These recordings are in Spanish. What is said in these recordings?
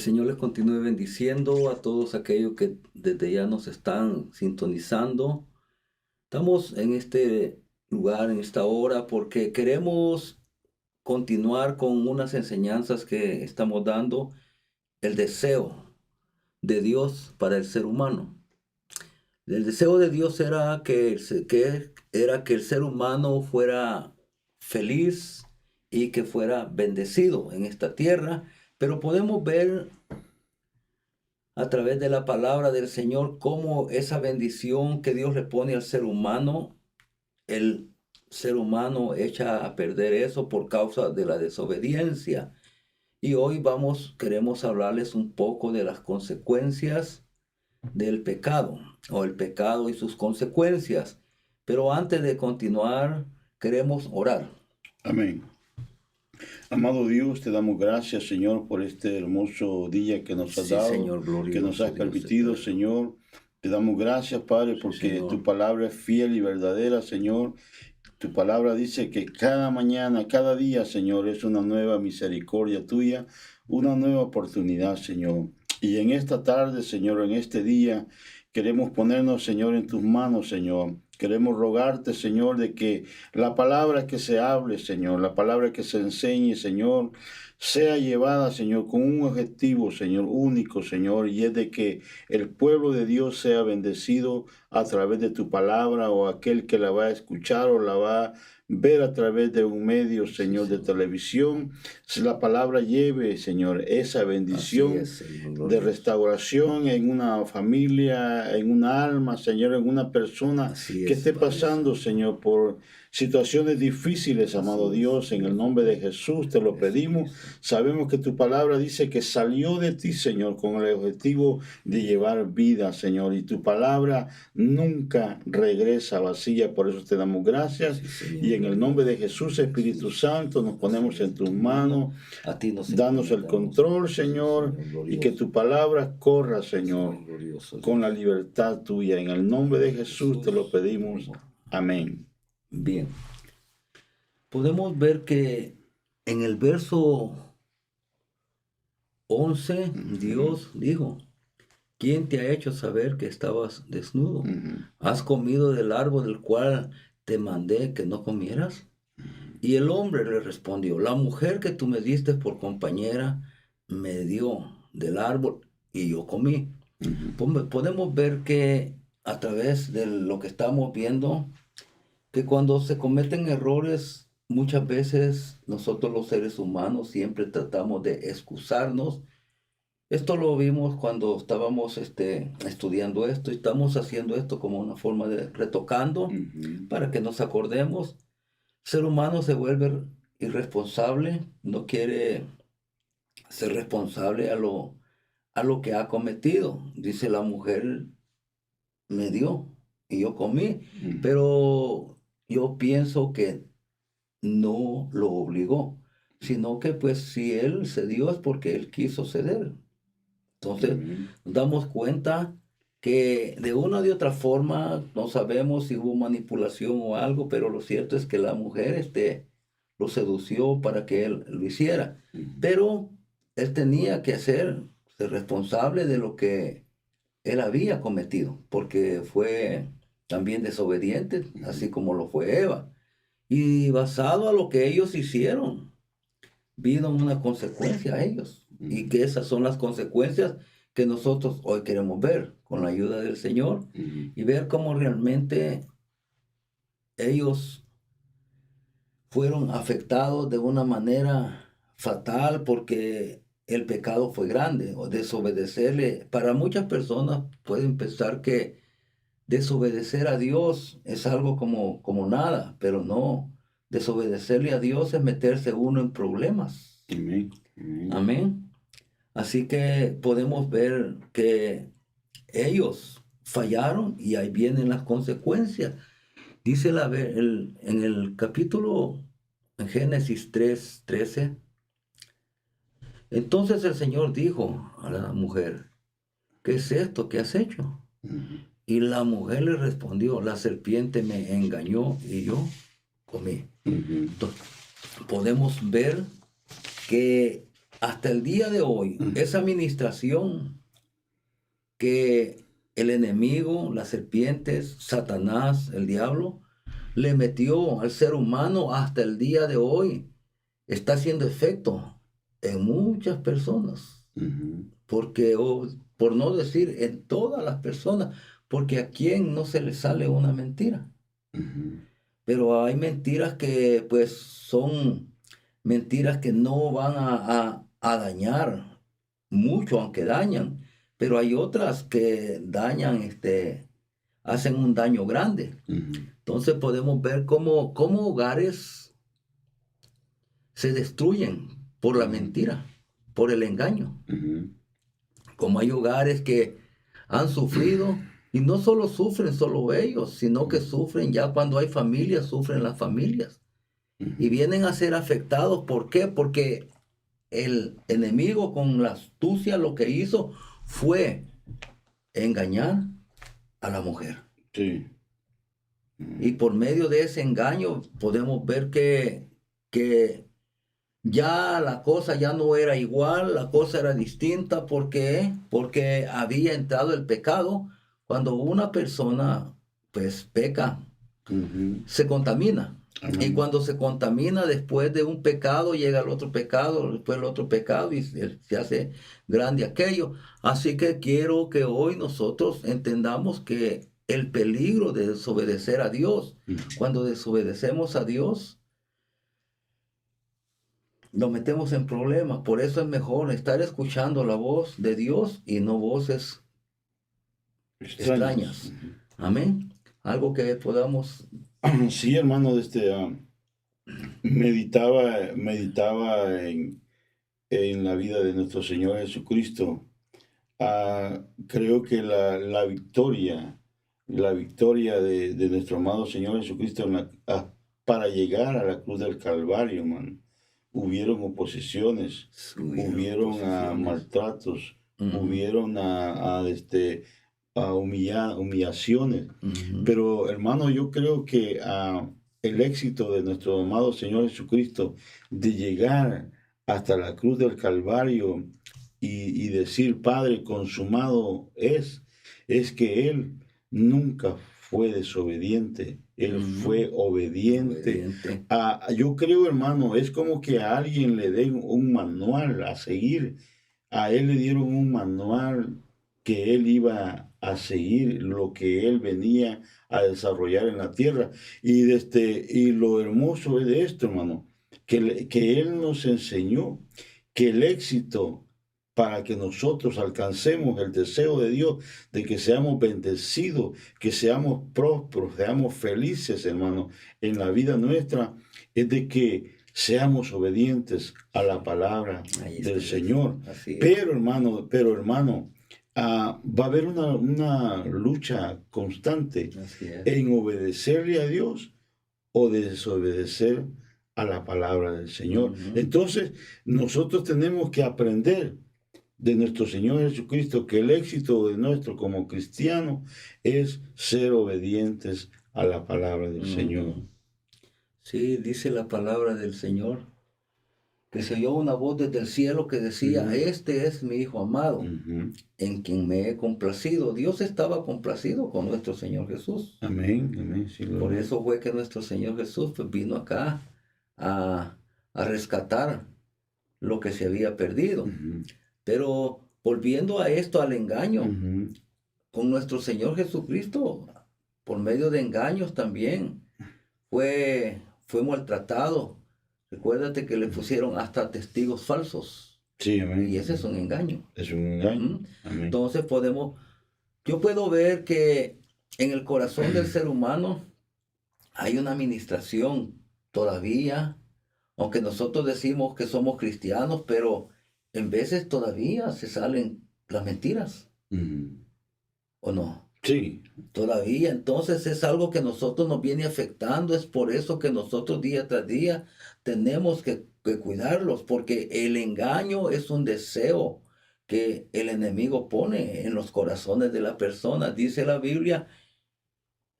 Señor les continúe bendiciendo a todos aquellos que desde ya nos están sintonizando. Estamos en este lugar, en esta hora, porque queremos continuar con unas enseñanzas que estamos dando, el deseo de Dios para el ser humano. El deseo de Dios era que el ser humano fuera feliz y que fuera bendecido en esta tierra, pero podemos ver a través de la palabra del Señor cómo esa bendición que Dios le pone al ser humano, el ser humano echa a perder eso por causa de la desobediencia. Y hoy queremos hablarles un poco de las consecuencias del pecado, o el pecado y sus consecuencias. Pero antes de continuar, queremos orar. Amén. Amado Dios, te damos gracias, Señor, por este hermoso día que nos has Sí, dado, Señor, que nos glorioso has Dios permitido, eterno. Señor. Te damos gracias, Padre, Sí, porque Señor. tu palabra es fiel y verdadera, Señor. Tu palabra dice que cada mañana, cada día, Señor, es una nueva misericordia tuya, una nueva oportunidad, Señor. Y en esta tarde, Señor, en este día, queremos ponernos, Señor, en tus manos, Señor. Queremos rogarte, Señor, de que la palabra que se hable, Señor, la palabra que se enseñe, Señor, sea llevada, Señor, con un objetivo, Señor, único, Señor, y es de que el pueblo de Dios sea bendecido a través de tu palabra, o aquel que la va a escuchar o la va a ver a través de un medio, Sí, Señor, de Señor. televisión. Si la palabra lleve, Señor, esa Así bendición es, Señor de glorioso. restauración en una familia, en una alma, Señor, en una persona Así que es, esté Padre pasando, Santo. Señor, por situaciones difíciles, amado Así es, Dios. En Dios el nombre de eterno. Jesús te lo pedimos. Jesucristo. Sabemos que tu palabra dice que salió de ti, Señor, con el objetivo de llevar vida, Señor, y tu palabra nunca regresa vacía. Por eso te damos gracias, Sí, Señor y en el nombre glorioso. de Jesús, Espíritu Jesús. Santo, nos Así ponemos es, en en tus tu mano. manos. A ti nos Danos el encomendamos. control, Sí, Señor, Señor y que glorioso. tu palabra corra, Señor Señor, glorioso con la Dios. libertad tuya. En el En el nombre de nombre de Jesús te lo Jesús pedimos. pedimos. Amén. Bien. Podemos ver que en el verso 11, Ujú, Dios dijo: ¿quién te ha hecho saber que estabas desnudo? ujú, ¿Has comido del árbol del cual te mandé que no comieras? Y el hombre le respondió: la mujer que tú me diste por compañera me dio del árbol y yo comí. ujú, Podemos ver que a través de lo que estamos viendo, que cuando se cometen errores, muchas veces nosotros los seres humanos siempre tratamos de excusarnos. Esto lo vimos cuando estábamos estudiando esto, y estamos haciendo esto como una forma de retocando ujú, para que nos acordemos. El ser humano se vuelve irresponsable, no quiere ser responsable a lo que ha cometido. Dice: la mujer me dio y yo comí, ujú, pero yo pienso que no lo obligó, sino que pues si él cedió es porque él quiso ceder. Entonces, amén, nos damos cuenta que de una o de otra forma, no sabemos si hubo manipulación o algo, pero lo cierto es que la mujer lo sedució para que él lo hiciera. ujú, Pero él tenía que ser responsable de lo que él había cometido, porque fue también desobediente, así ujú, como lo fue Eva. Y basado a lo que ellos hicieron, vino una consecuencia a ellos. Y ujú, que esas son las consecuencias que nosotros hoy queremos ver con la ayuda del Señor, ujú, y ver cómo realmente ellos fueron afectados de una manera fatal, porque el pecado fue grande, o desobedecerle. Para muchas personas pueden pensar que desobedecer a Dios es algo como nada, pero no. Desobedecerle a Dios es meterse uno en problemas. amén, amén, Amén. Así que podemos ver que ellos fallaron y ahí vienen las consecuencias. Dice en el capítulo, en Génesis 3:13, entonces el Señor dijo a la mujer: ¿qué es esto que has hecho? ujú, Y la mujer le respondió: la serpiente me engañó y yo comí. ujú, Entonces, podemos ver que hasta el día de hoy, esa administración que el enemigo, las serpientes, Satanás, el diablo, le metió al ser humano hasta el día de hoy, está haciendo efecto en muchas personas. Porque, por no decir en todas las personas, porque a quién no se le sale una mentira. Pero hay mentiras que pues son mentiras que no van a dañar mucho, aunque dañan, pero hay otras que dañan, hacen un daño grande. Entonces podemos ver cómo hogares se destruyen por la mentira, por el engaño. Como hay hogares que han sufrido, y no solo sufren solo ellos, sino que sufren ya cuando hay familias, sufren las familias. Y vienen a ser afectados. ¿Por qué? Porque el enemigo con la astucia lo que hizo fue engañar a la mujer. Sí. Y por medio de ese engaño podemos ver que ya la cosa ya no era igual, la cosa era distinta. ¿Por qué? Porque había entrado el pecado. Cuando una persona pues peca, se contamina. Y cuando se contamina, después de un pecado llega el otro pecado, después el otro pecado, y se hace grande aquello. Así que quiero que hoy nosotros entendamos que el peligro de desobedecer a Dios, cuando desobedecemos a Dios, nos metemos en problemas. Por eso es mejor estar escuchando la voz de Dios y no voces extrañas. Amén. Algo que podamos... Sí, hermano, meditaba en la vida de nuestro Señor Jesucristo. Creo que la victoria de nuestro amado Señor Jesucristo para llegar a la cruz del Calvario, man, hubieron oposiciones, hubieron maltratos, hubieron humillaciones. Pero, hermano, yo creo que el éxito de nuestro amado Señor Jesucristo de llegar hasta la cruz del Calvario y decir, Padre, consumado es que Él nunca fue desobediente, Él fue obediente. Yo creo, hermano, es como que a alguien le den un manual a seguir. A Él le dieron un manual que Él iba a seguir, lo que Él venía a desarrollar en la tierra. Y lo hermoso es de esto, hermano, que Él nos enseñó que el éxito para que nosotros alcancemos el deseo de Dios, de que seamos bendecidos, que seamos prósperos, seamos felices, hermano, en la vida nuestra, es de que seamos obedientes a la palabra del Señor. Pero, hermano, va a haber una lucha constante en obedecerle a Dios o desobedecer a la palabra del Señor. Entonces, nosotros tenemos que aprender de nuestro Señor Jesucristo que el éxito de nuestro como cristiano es ser obedientes a la palabra del Señor. Sí, dice la palabra del Señor que se oyó una voz desde el cielo que decía, este es mi Hijo amado, en quien me he complacido. Dios estaba complacido con nuestro Señor Jesús. Amén, amén. Sí, por eso fue que nuestro Señor Jesús pues, vino acá a rescatar lo que se había perdido. Pero volviendo a esto, al engaño, con nuestro Señor Jesucristo, por medio de engaños también, fue maltratado. Recuérdate que le pusieron hasta testigos falsos. Sí, amén. Y ese es un engaño. Es un engaño. Amén. Entonces yo puedo ver que en el corazón del ser humano hay una administración todavía, aunque nosotros decimos que somos cristianos, pero en veces todavía se salen las mentiras. ¿O no? Sí. Todavía, entonces es algo que nosotros nos viene afectando. Es por eso que nosotros día tras día tenemos que cuidarlos, porque el engaño es un deseo que el enemigo pone en los corazones de la persona. Dice la Biblia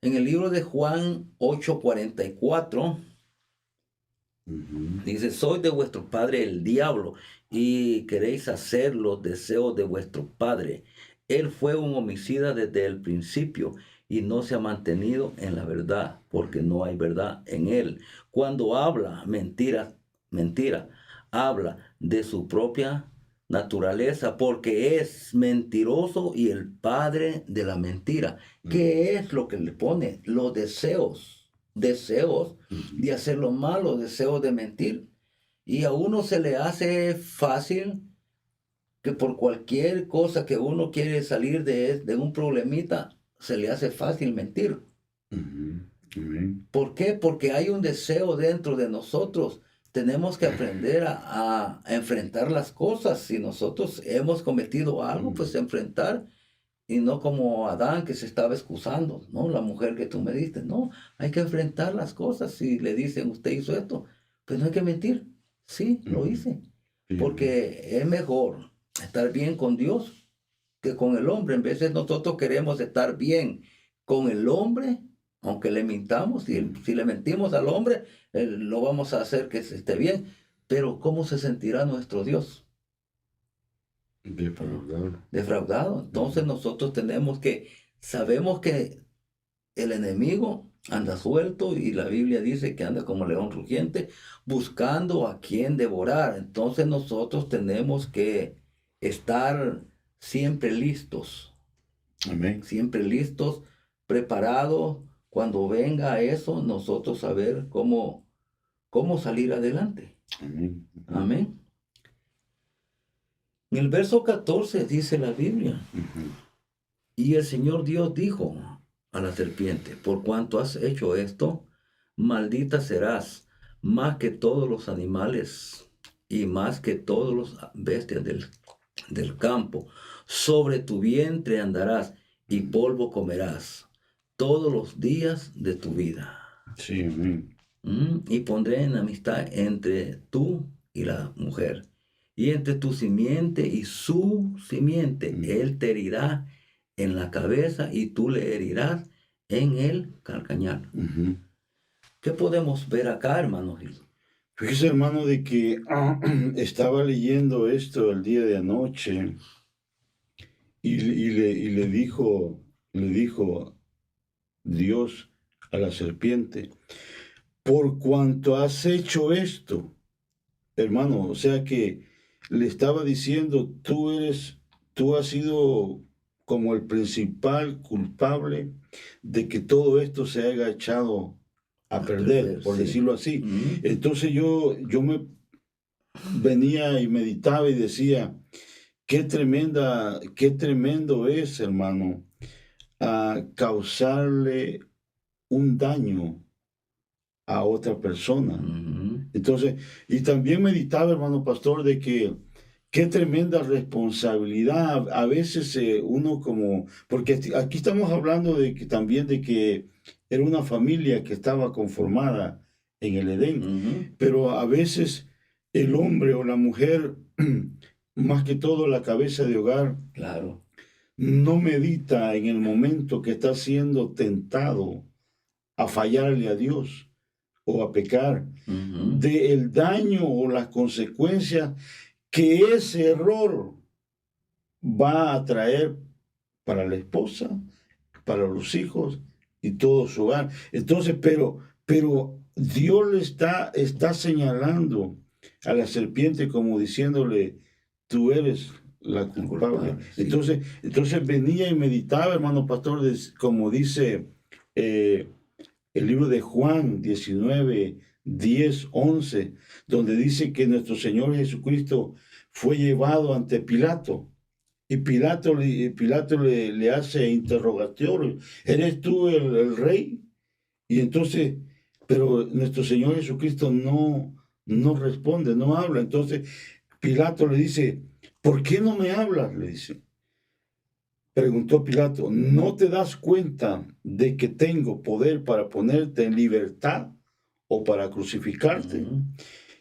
en el libro de Juan 8:44, dice, soy de vuestro padre el diablo y queréis hacer los deseos de vuestro padre. Él fue un homicida desde el principio y no se ha mantenido en la verdad, porque no hay verdad en él. Cuando habla mentira, habla de su propia naturaleza, porque es mentiroso y el padre de la mentira. ¿Qué es lo que le pone? Los deseos de hacer lo malo, deseos de mentir. Y a uno se le hace fácil que por cualquier cosa que uno quiere salir de un problemita, se le hace fácil mentir. Ujú. Amén. ¿Por qué? Porque hay un deseo dentro de nosotros. Tenemos que aprender a enfrentar las cosas. Si nosotros hemos cometido algo, pues enfrentar. Y no como Adán que se estaba excusando, ¿no? La mujer que tú me diste, no, hay que enfrentar las cosas. Si le dicen, usted hizo esto, pues no hay que mentir. Sí, lo Ujú. hice. Sí, amén. Porque es mejor estar bien con Dios que con el hombre. En veces nosotros queremos estar bien con el hombre, aunque le mintamos. Si le mentimos al hombre, lo vamos a hacer que se esté bien. Pero ¿cómo se sentirá nuestro Dios? Defraudar. Defraudado. Entonces nosotros sabemos que el enemigo anda suelto y la Biblia dice que anda como león rugiente buscando a quien devorar. Entonces nosotros tenemos que estar Amén. siempre listos, preparados. Cuando venga eso, nosotros saber cómo salir adelante. Amén. Ujú. Amén. En el verso 14 dice la Biblia. Ujú. Y el Señor Dios dijo a la serpiente, por cuanto has hecho esto, maldita serás más que todos los animales y más que todos los bestias del campo. Sobre tu vientre andarás y polvo comerás todos los días de tu vida. Sí, amén. Y pondré enemistad entre tú y la mujer, y entre tu simiente y su simiente. Él te herirá en la cabeza y tú le herirás en el calcañar. Ujú. ¿Qué podemos ver acá, hermano Gil? Fíjese, hermano, de que estaba leyendo esto el día de anoche y le dijo Dios a la serpiente, por cuanto has hecho esto, hermano, o sea que le estaba diciendo, tú has sido como el principal culpable de que todo esto se haya echado a perder, por Sí. decirlo así. Entonces yo me venía y meditaba y decía, qué tremendo es, hermano, a causarle un daño a otra persona. Entonces, y también meditaba, hermano pastor, de que qué tremenda responsabilidad. A veces uno como, porque aquí estamos hablando de que también de que era una familia que estaba conformada en el Edén, pero a veces el hombre o la mujer, más que todo la cabeza de hogar, Claro. no medita en el momento que está siendo tentado a fallarle a Dios o a pecar, del daño o las consecuencias que ese error va a traer para la esposa, para los hijos y todo su hogar. Entonces, pero Dios le está señalando a la serpiente como diciéndole, tú eres la culpable. Sí. Entonces venía y meditaba, hermano pastor, como dice el libro de Juan 19, 10, 11, donde dice que nuestro Señor Jesucristo fue llevado ante Pilato. Y Pilato le hace interrogatorio, ¿eres tú el rey? Y entonces, pero nuestro Señor Jesucristo no responde, no habla. Entonces Pilato le dice, ¿por qué no me hablas? Le dice. Preguntó Pilato, ¿no te das cuenta de que tengo poder para ponerte en libertad o para crucificarte?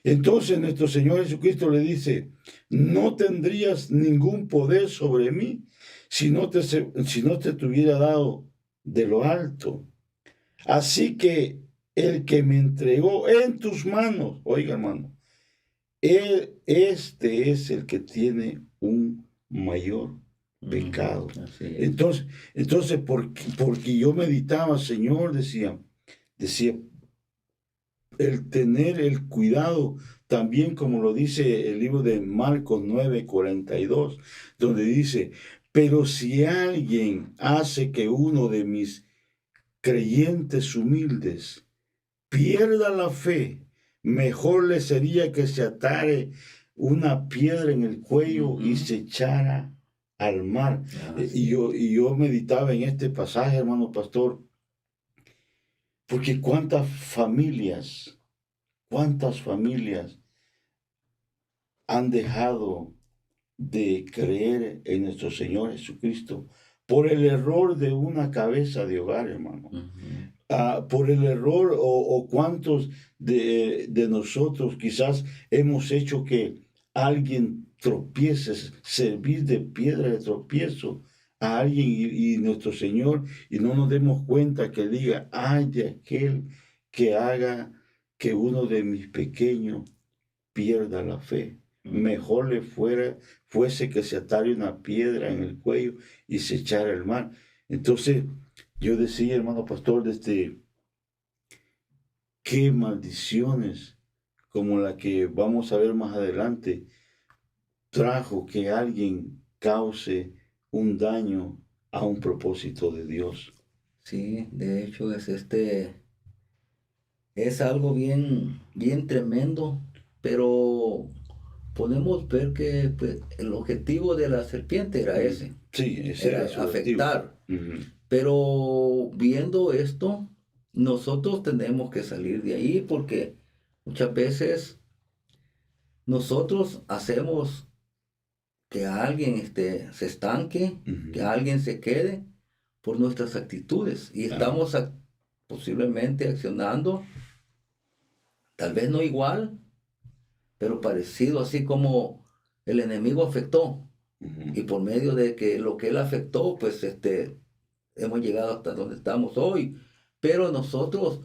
Entonces nuestro Señor Jesucristo le dice, no tendrías ningún poder sobre mí si no te tuviera dado de lo alto. Así que el que me entregó en tus manos, oiga hermano, este es el que tiene un mayor pecado. Así es. Entonces porque yo meditaba, Señor, decía, el tener el cuidado, también como lo dice el libro de Marcos 9:42, donde dice, pero si alguien hace que uno de mis creyentes humildes pierda la fe, mejor le sería que se atare una piedra en el cuello y se echara al mar. Así Y yo meditaba en este pasaje, hermano pastor, porque cuántas familias han dejado de creer en nuestro Señor Jesucristo por el error de una cabeza de hogar, hermano. Por el error o cuántos de nosotros quizás hemos hecho que alguien tropiece, servir de piedra de tropiezo a alguien y nuestro Señor, y no nos demos cuenta que diga, ay de aquel que haga que uno de mis pequeños pierda la fe. Mejor le fuese que se atare una piedra en el cuello y se echara al mar. Entonces, yo decía, hermano pastor, qué maldiciones, como la que vamos a ver más adelante, trajo que alguien cause un daño a un propósito de Dios. Sí, de hecho es algo bien, bien tremendo, pero podemos ver que pues, el objetivo de la serpiente era ese, Sí, ese era su objetivo. afectar. Pero viendo esto, nosotros tenemos que salir de ahí porque muchas veces nosotros hacemos que alguien se estanque, que alguien se quede por nuestras actitudes y estamos posiblemente accionando, tal vez no igual, pero parecido, así como el enemigo afectó. Y por medio de que lo que él afectó, pues hemos llegado hasta donde estamos hoy. Pero nosotros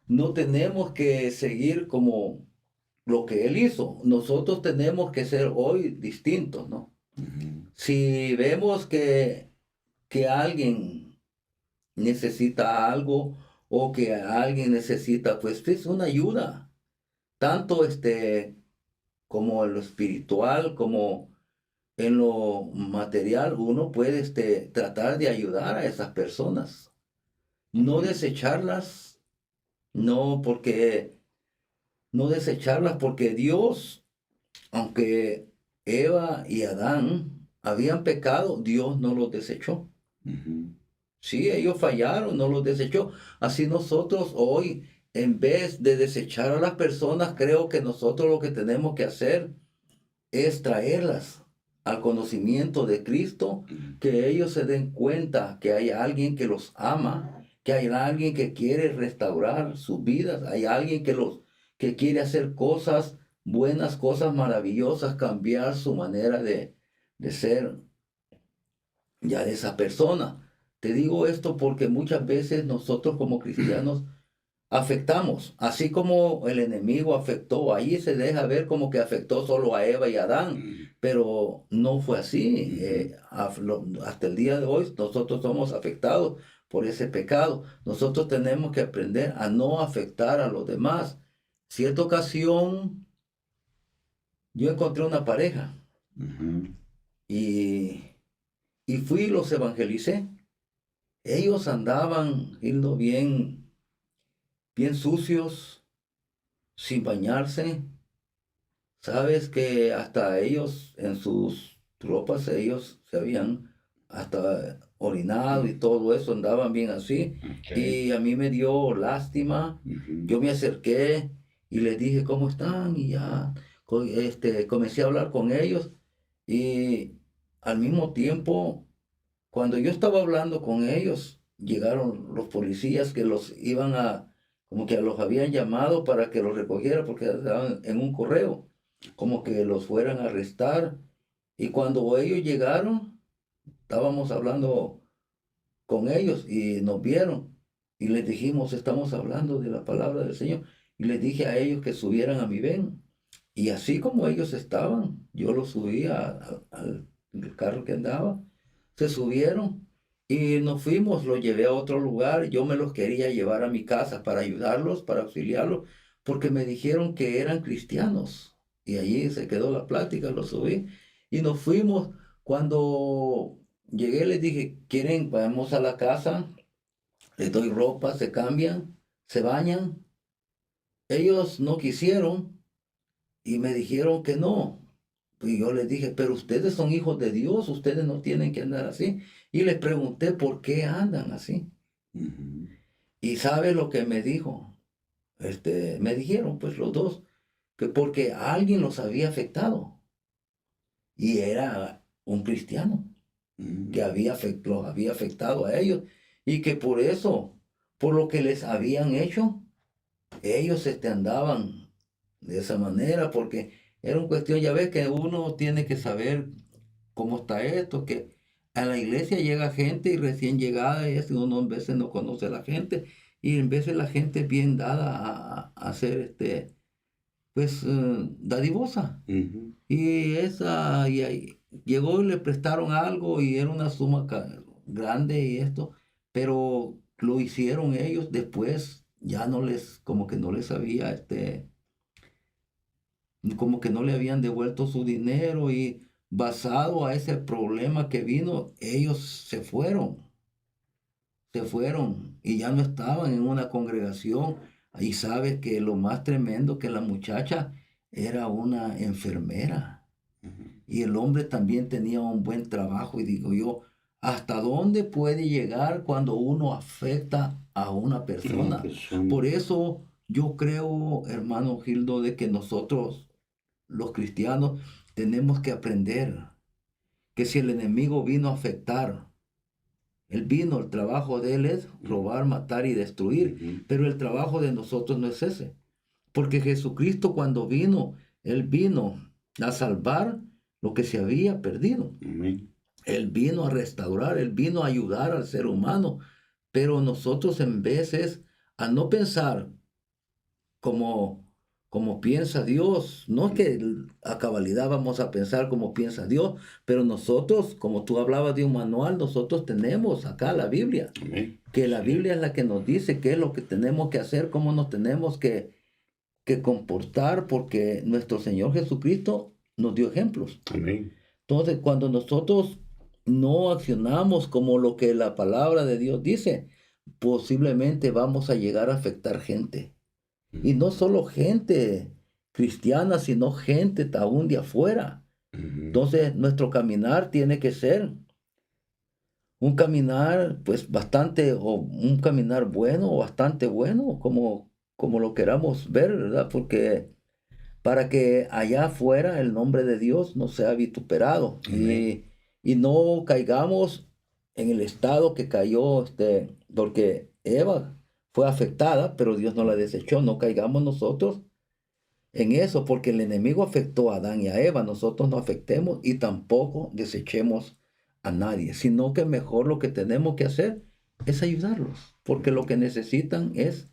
no tenemos que seguir como lo que él hizo. Nosotros tenemos que ser hoy distintos, ¿no? Si vemos que alguien necesita algo o que alguien necesita, pues es una ayuda, tanto como en lo espiritual, como en lo material, uno puede tratar de ayudar a esas personas, no desecharlas, no porque, no desecharlas porque Dios, aunque Eva y Adán habían pecado, Dios no los desechó. Sí, ellos fallaron, no los desechó. Así nosotros hoy, en vez de desechar a las personas, creo que nosotros lo que tenemos que hacer es traerlas al conocimiento de Cristo, que ellos se den cuenta que hay alguien que los ama, que hay alguien que quiere restaurar sus vidas, hay alguien que quiere hacer cosas buenas, cosas maravillosas, cambiar su manera de ser ya de esa persona. Te digo esto porque muchas veces nosotros como cristianos afectamos, así como el enemigo afectó, ahí se deja ver como que afectó solo a Eva y a Adán, pero no fue así. Hasta el día de hoy nosotros somos afectados por ese pecado. Nosotros tenemos que aprender a no afectar a los demás. Cierta ocasión yo encontré una pareja y, y fui y los evangelicé. Ellos andaban yendo bien sucios, sin bañarse. Sabes que hasta ellos en sus ropas, ellos se habían hasta orinado y todo eso, andaban bien así. Y a mí me dio lástima. Yo me acerqué y les dije, ¿cómo están? Y ya comencé a hablar con ellos. Y al mismo tiempo, cuando yo estaba hablando con ellos, llegaron los policías que los iban como que los habían llamado para que los recogiera porque estaban en un correo, como que los fueran a arrestar. Y cuando ellos llegaron, estábamos hablando con ellos y nos vieron y les dijimos, estamos hablando de la palabra del Señor. Y les dije a ellos que subieran a mi ven. Y así como ellos estaban, yo los subí al carro que andaba, se subieron y nos fuimos, los llevé a otro lugar, yo me los quería llevar a mi casa para ayudarlos, para auxiliarlos, porque me dijeron que eran cristianos. Y allí se quedó la plática, los subí y nos fuimos. Cuando llegué les dije, ¿quieren? Vamos a la casa, les doy ropa, se cambian, se bañan. Ellos no quisieron y me dijeron que no. Y yo les dije, pero ustedes son hijos de Dios, ustedes no tienen que andar así. Y les pregunté por qué andan así. Ujú. Y sabe lo que me dijo. Me dijeron, pues los dos, que porque alguien los había afectado. Y era un cristiano que Ujú. los había afectado a ellos. Y que por eso, por lo que les habían hecho, ellos andaban de esa manera, porque era una cuestión, ya ves que uno tiene que saber cómo está esto, que a la iglesia llega gente y recién llegada, y eso uno en veces no conoce a la gente, y en veces la gente es bien dada a ser, pues, dadivosa. Ujú. Y ahí llegó y le prestaron algo y era una suma grande y esto, pero lo hicieron ellos después, ya no les, como que no les había, como que no le habían devuelto su dinero y basado a ese problema que vino, ellos se fueron y ya no estaban en una congregación. Y sabes que lo más tremendo que la muchacha era una enfermera Ujú. y el hombre también tenía un buen trabajo y digo yo, ¿hasta dónde puede llegar cuando uno afecta a una Una persona? persona. Por eso yo creo, hermano Gildo, de que nosotros los cristianos tenemos que aprender que si el enemigo vino a afectar, el trabajo de él es robar, matar y destruir, Ujú. pero el trabajo de nosotros no es ese, porque Jesucristo cuando vino, él vino a salvar lo que se había perdido. Amén. Él vino a restaurar, él vino a ayudar al ser humano, pero nosotros en veces, a no pensar como, como piensa Dios. No es que a cabalidad vamos a pensar como piensa Dios, pero nosotros, como tú hablabas de un manual, nosotros tenemos acá la Biblia, Amén. que la Sí. Biblia es la que nos dice qué es lo que tenemos que hacer, cómo nos tenemos que comportar, porque nuestro Señor Jesucristo nos dio ejemplos. Amén. Entonces, cuando nosotros no accionamos como lo que la palabra de Dios dice, posiblemente vamos a llegar a afectar gente. Y no Ujú. solo gente cristiana, sino gente aún de afuera. Ujú. Entonces, nuestro caminar tiene que ser un caminar, pues, bastante, o un caminar bueno, o bastante bueno, como lo queramos ver, ¿verdad? Porque para que allá afuera el nombre de Dios no sea vituperado Amén. y no caigamos en el estado que cayó, porque Eva fue afectada, pero Dios no la desechó, no caigamos nosotros en eso, porque el enemigo afectó a Adán y a Eva, nosotros no afectemos y tampoco desechemos a nadie, sino que mejor lo que tenemos que hacer es ayudarlos, porque lo que necesitan es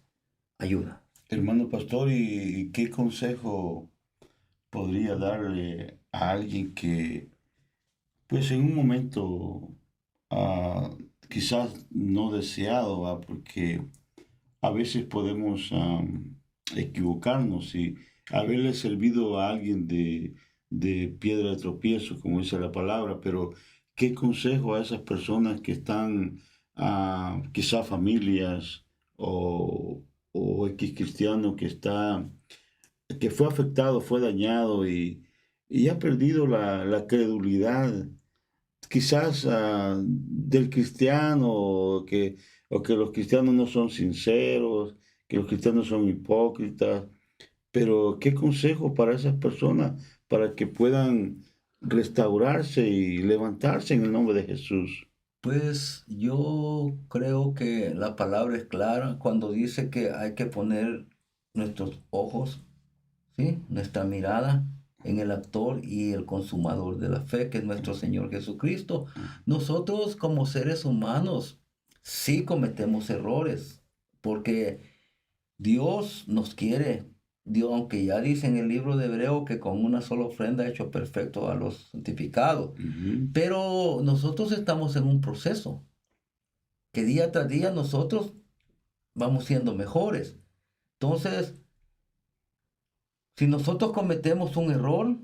ayuda. Hermano pastor, ¿y qué consejo podría darle a alguien que, pues en un momento ah, quizás no deseado, porque a veces podemos equivocarnos y haberle servido a alguien de piedra de tropiezo, como dice la palabra, pero ¿qué consejo a esas personas que están, quizás familias o, o X cristiano que está, que fue afectado, fue dañado y ha perdido la credulidad? Quizás del cristiano o que los cristianos no son sinceros, que los cristianos son hipócritas, pero ¿qué consejo para esas personas para que puedan restaurarse y levantarse en el nombre de Jesús? Pues yo creo que la palabra es clara cuando dice que hay que poner nuestros ojos, ¿sí? Nuestra mirada en el autor y el consumador de la fe, que es nuestro Señor Jesucristo. Nosotros como seres humanos sí cometemos errores, porque Dios nos quiere Dios, aunque ya dice en el libro de Hebreo que con una sola ofrenda ha hecho perfecto a los santificados, Ujú. pero nosotros estamos en un proceso que día tras día nosotros vamos siendo mejores. Entonces, si nosotros cometemos un error,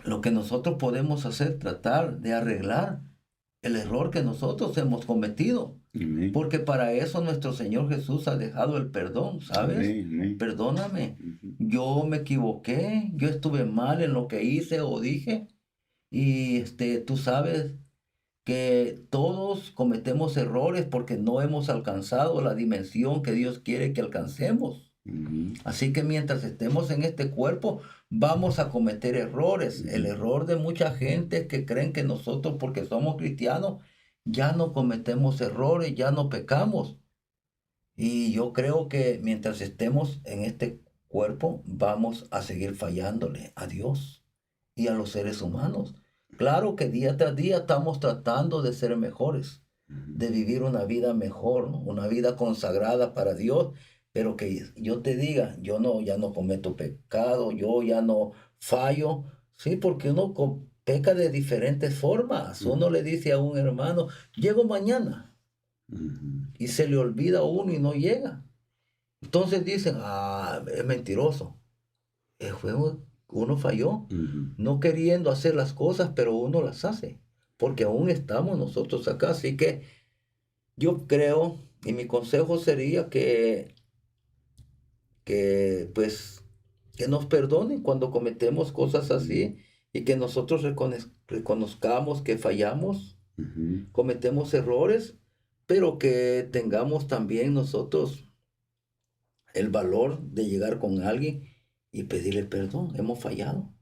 lo que nosotros podemos hacer, tratar de arreglar el error que nosotros hemos cometido. Amén. Porque para eso nuestro Señor Jesús ha dejado el perdón, ¿sabes? Amén. Amén. Perdóname, Ujú. yo me equivoqué, yo estuve mal en lo que hice o dije. Y tú sabes que todos cometemos errores porque no hemos alcanzado la dimensión que Dios quiere que alcancemos. Ujú. Así que mientras estemos en este cuerpo, vamos a cometer errores. El Ujú. error de mucha gente es que creen que nosotros, porque somos cristianos, ya no cometemos errores, ya no pecamos. Y yo creo que mientras estemos en este cuerpo, vamos a seguir fallándole a Dios y a los seres humanos. Claro que día tras día estamos tratando de ser mejores, Ujú. de vivir una vida mejor, ¿no? Una vida consagrada para Dios, pero que yo te diga, yo no, ya no cometo pecado, yo ya no fallo, sí, porque uno peca de diferentes formas. Uno le dice a un hermano, llego mañana Ujú. y se le olvida a uno y no llega. Entonces dicen, es mentiroso. El juego, uno falló, Ujú. no queriendo hacer las cosas, pero uno las hace, porque aún estamos nosotros acá. Así que yo creo, y mi consejo sería pues, que nos perdonen cuando cometemos cosas así y que nosotros reconozcamos que fallamos, Ujú. cometemos errores, pero que tengamos también nosotros el valor de llegar con alguien y pedirle perdón. Hemos fallado.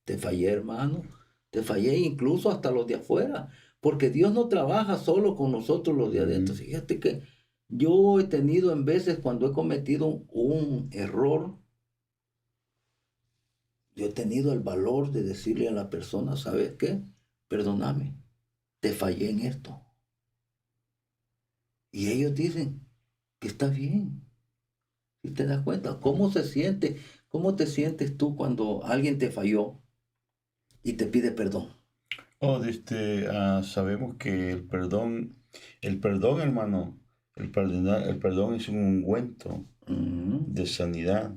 Te fallé, hermano. Te fallé incluso hasta los de afuera. Porque Dios no trabaja solo con nosotros los de adentro. Ujú. Fíjate que yo he tenido en veces cuando he cometido un error, yo he tenido el valor de decirle a la persona, ¿sabes qué? Perdóname, te fallé en esto. Y ellos dicen que está bien. ¿Y te das cuenta? ¿Cómo se siente? ¿Cómo te sientes tú cuando alguien te falló y te pide perdón? Oh, sabemos que el perdón, hermano, el perdón es un ungüento Ujú. de sanidad.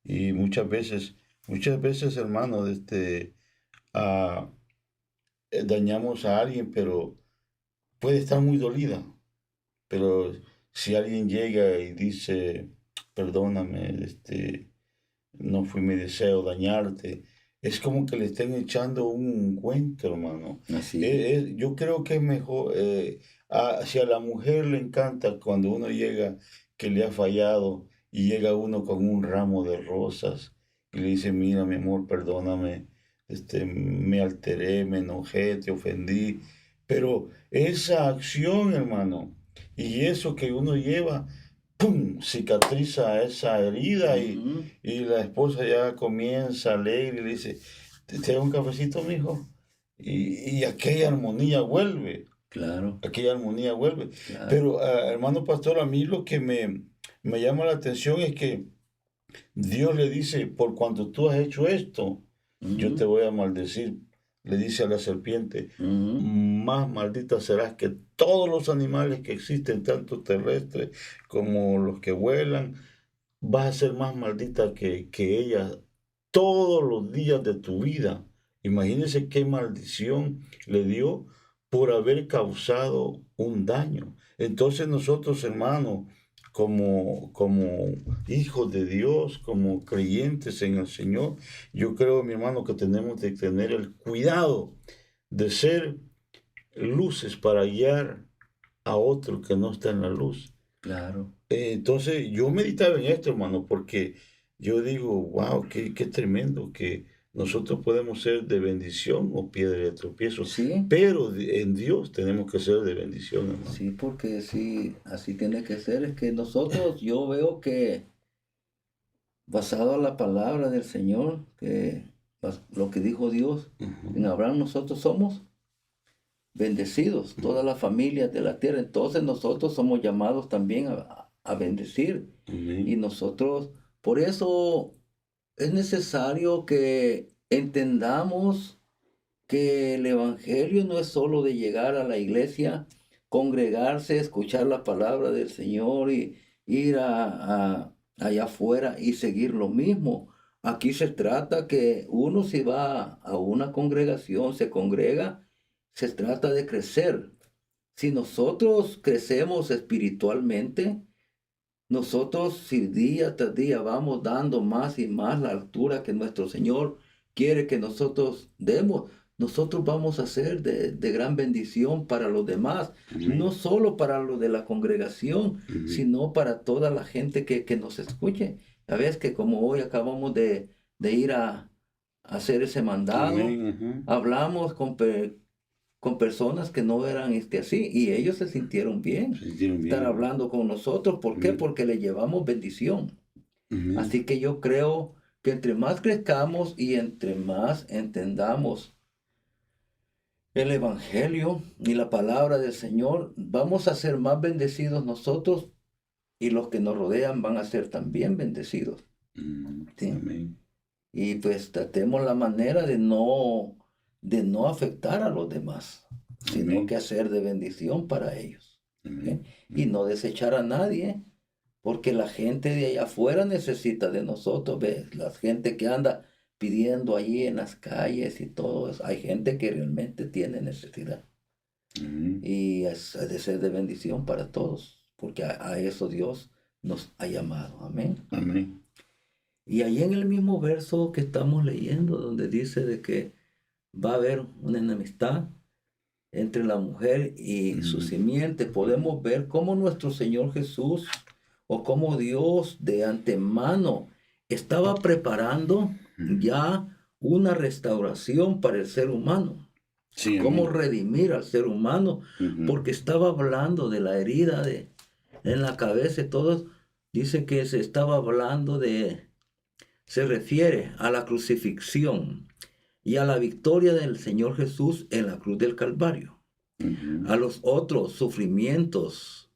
Y muchas veces, hermano, ah, dañamos a alguien, pero puede estar muy dolida. Pero si alguien llega y dice, perdóname, no fue mi deseo dañarte, es como que le estén echando un ungüento, hermano. Así. Yo creo que es mejor, si a la mujer le encanta cuando uno llega que le ha fallado y llega uno con un ramo de rosas y le dice, mira, mi amor, perdóname, me alteré, me enojé, te ofendí, pero esa acción, hermano, y eso que uno lleva, ¡pum!, cicatriza esa herida Ujú. y la esposa ya comienza alegre y le dice, ¿te hago un cafecito, mijo? Y Claro, aquella armonía vuelve. claro. Pero, hermano pastor, a mí lo que me llama la atención es que Dios le dice, por cuanto tú has hecho esto, yo te Ujú, voy a maldecir. Le dice a la serpiente, ujú. más maldita serás que todos los animales que existen, tanto terrestres como los que vuelan, vas a ser más maldita que ella todos los días de tu vida. Imagínese qué maldición le dio por haber causado un daño. Entonces nosotros, hermanos, como hijos de Dios, como creyentes en el Señor, yo creo, mi hermano, que tenemos de tener el cuidado de ser luces para guiar a otro que no está en la luz. Claro. Entonces yo meditaba en esto, hermano, porque yo digo, wow, qué tremendo que nosotros podemos ser de bendición o piedra de tropiezo, Sí, pero en Dios tenemos que ser de bendición, hermano. sí, porque sí, así tiene que ser. Es que nosotros, yo veo que basado en la palabra del Señor, que lo que dijo Dios, en Ujú. Abraham nosotros somos bendecidos, todas las familias de la tierra. Entonces nosotros somos llamados también a bendecir. Y Amén. nosotros Por eso es necesario que entendamos que el Evangelio no es solo de llegar a la iglesia, congregarse, escuchar la palabra del Señor y ir allá afuera y seguir lo mismo. Aquí se trata que uno si va a una congregación, se congrega, se trata de crecer. Si nosotros crecemos espiritualmente, nosotros si día tras día vamos dando más y más la altura que nuestro Señor quiere que nosotros demos, nosotros vamos a ser de gran bendición para los demás, no Amén. solo para los de la congregación, Ujú. sino para toda la gente que nos escuche. Ya ves que como hoy acabamos de ir a hacer ese mandado, Amén. Ajá. hablamos con personas que no eran así y ellos se sintieron Se bien sintieron estar bien. hablando con nosotros. ¿Por qué? Amén. Porque le llevamos bendición. Amén. Así que yo creo que entre más crezcamos y entre más entendamos el Evangelio y la palabra del Señor, vamos a ser más bendecidos nosotros y los que nos rodean van a ser también bendecidos. ¿Sí? Amén. Y pues tratemos la manera de no afectar a los demás, sino que Amén. hacer de bendición para ellos. ¿Sí? Amén. Y no desechar a nadie, porque la gente de allá afuera necesita de nosotros, ¿ves? La gente que anda pidiendo allí en las calles y todo eso, hay gente que realmente tiene necesidad. Amén. Y es de ser de bendición para todos, porque a eso Dios nos ha llamado. Amén. Amén. Y ahí en el mismo verso que estamos leyendo, donde dice de que va a haber una enemistad entre la mujer y su Ujú. simiente, podemos ver cómo nuestro Señor Jesús o cómo Dios de antemano estaba preparando Ujú. ya una restauración para el ser humano, Sí, cómo amén. redimir al ser humano, Ujú. porque estaba hablando de la herida en la cabeza y todo. Dice que se estaba hablando se refiere a la crucifixión y a la victoria del Señor Jesús en la cruz del Calvario, Ujú. a los otros sufrimientos,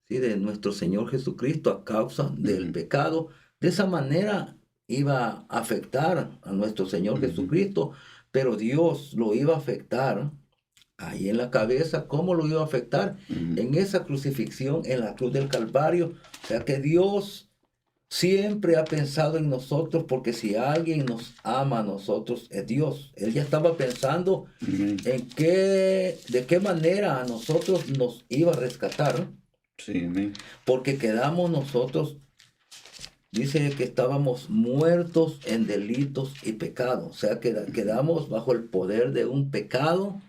¿sí?, de nuestro Señor Jesucristo a causa del Ujú. pecado. De esa manera iba a afectar a nuestro Señor Ujú. Jesucristo, pero Dios lo iba a afectar ahí en la cabeza. ¿Cómo lo iba a afectar? Ujú. En esa crucifixión en la cruz del Calvario. O sea que Dios siempre ha pensado en nosotros, porque si alguien nos ama a nosotros es Dios. Él ya estaba pensando Amén. de qué manera a nosotros nos iba a rescatar, Sí, amén. porque quedamos nosotros, dice que estábamos muertos en delitos y pecados. O sea, que quedamos bajo el poder de un pecado,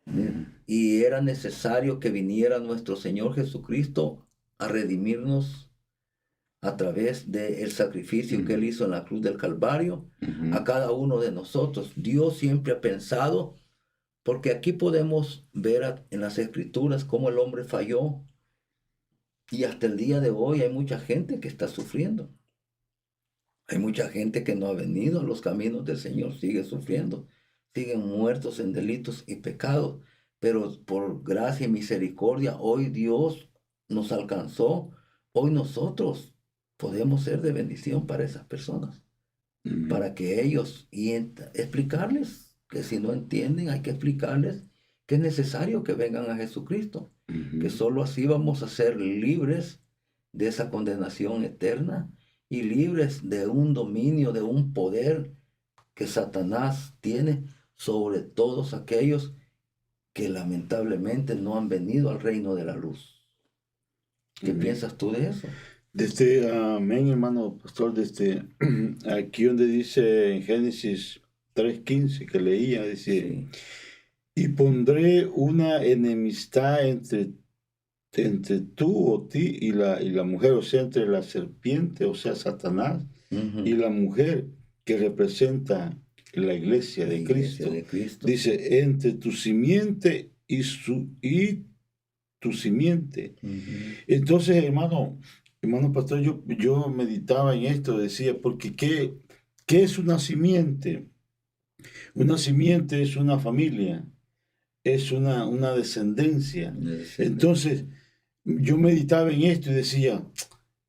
Ujú. y era necesario que viniera nuestro Señor Jesucristo a redimirnos a través del sacrificio que Él Ujú. hizo en la cruz del Calvario, Ujú. a cada uno de nosotros. Dios siempre ha pensado, porque aquí podemos ver en las Escrituras cómo el hombre falló, y hasta el día de hoy hay mucha gente que está sufriendo. Hay mucha gente que no ha venido a los caminos del Señor, sigue sufriendo, siguen muertos en delitos y pecados, pero por gracia y misericordia, hoy Dios nos alcanzó, hoy nosotros podemos ser de bendición para esas personas, Amén. para que ellos, y explicarles que si no entienden, hay que explicarles que es necesario que vengan a Jesucristo, que Ujú. solo así vamos a ser libres de esa condenación eterna y libres de un dominio, de un poder que Satanás tiene sobre todos aquellos que lamentablemente no han venido al reino de la luz. ¿Qué Amén. piensas tú de eso? Amén, hermano pastor, aquí donde dice en Génesis 3:15 que leía, dice, Sí. y pondré una enemistad entre tú o ti y la mujer, o sea, entre la serpiente, o sea, Satanás, y Ujú. la mujer que representa la iglesia La de iglesia Cristo. de Cristo. Dice, entre tu simiente y tu simiente. Ujú. Entonces, hermano pastor, yo meditaba en esto, decía, porque ¿qué es una simiente? Una simiente es una familia, es una descendencia. Una descendencia. Entonces, yo meditaba en esto y decía,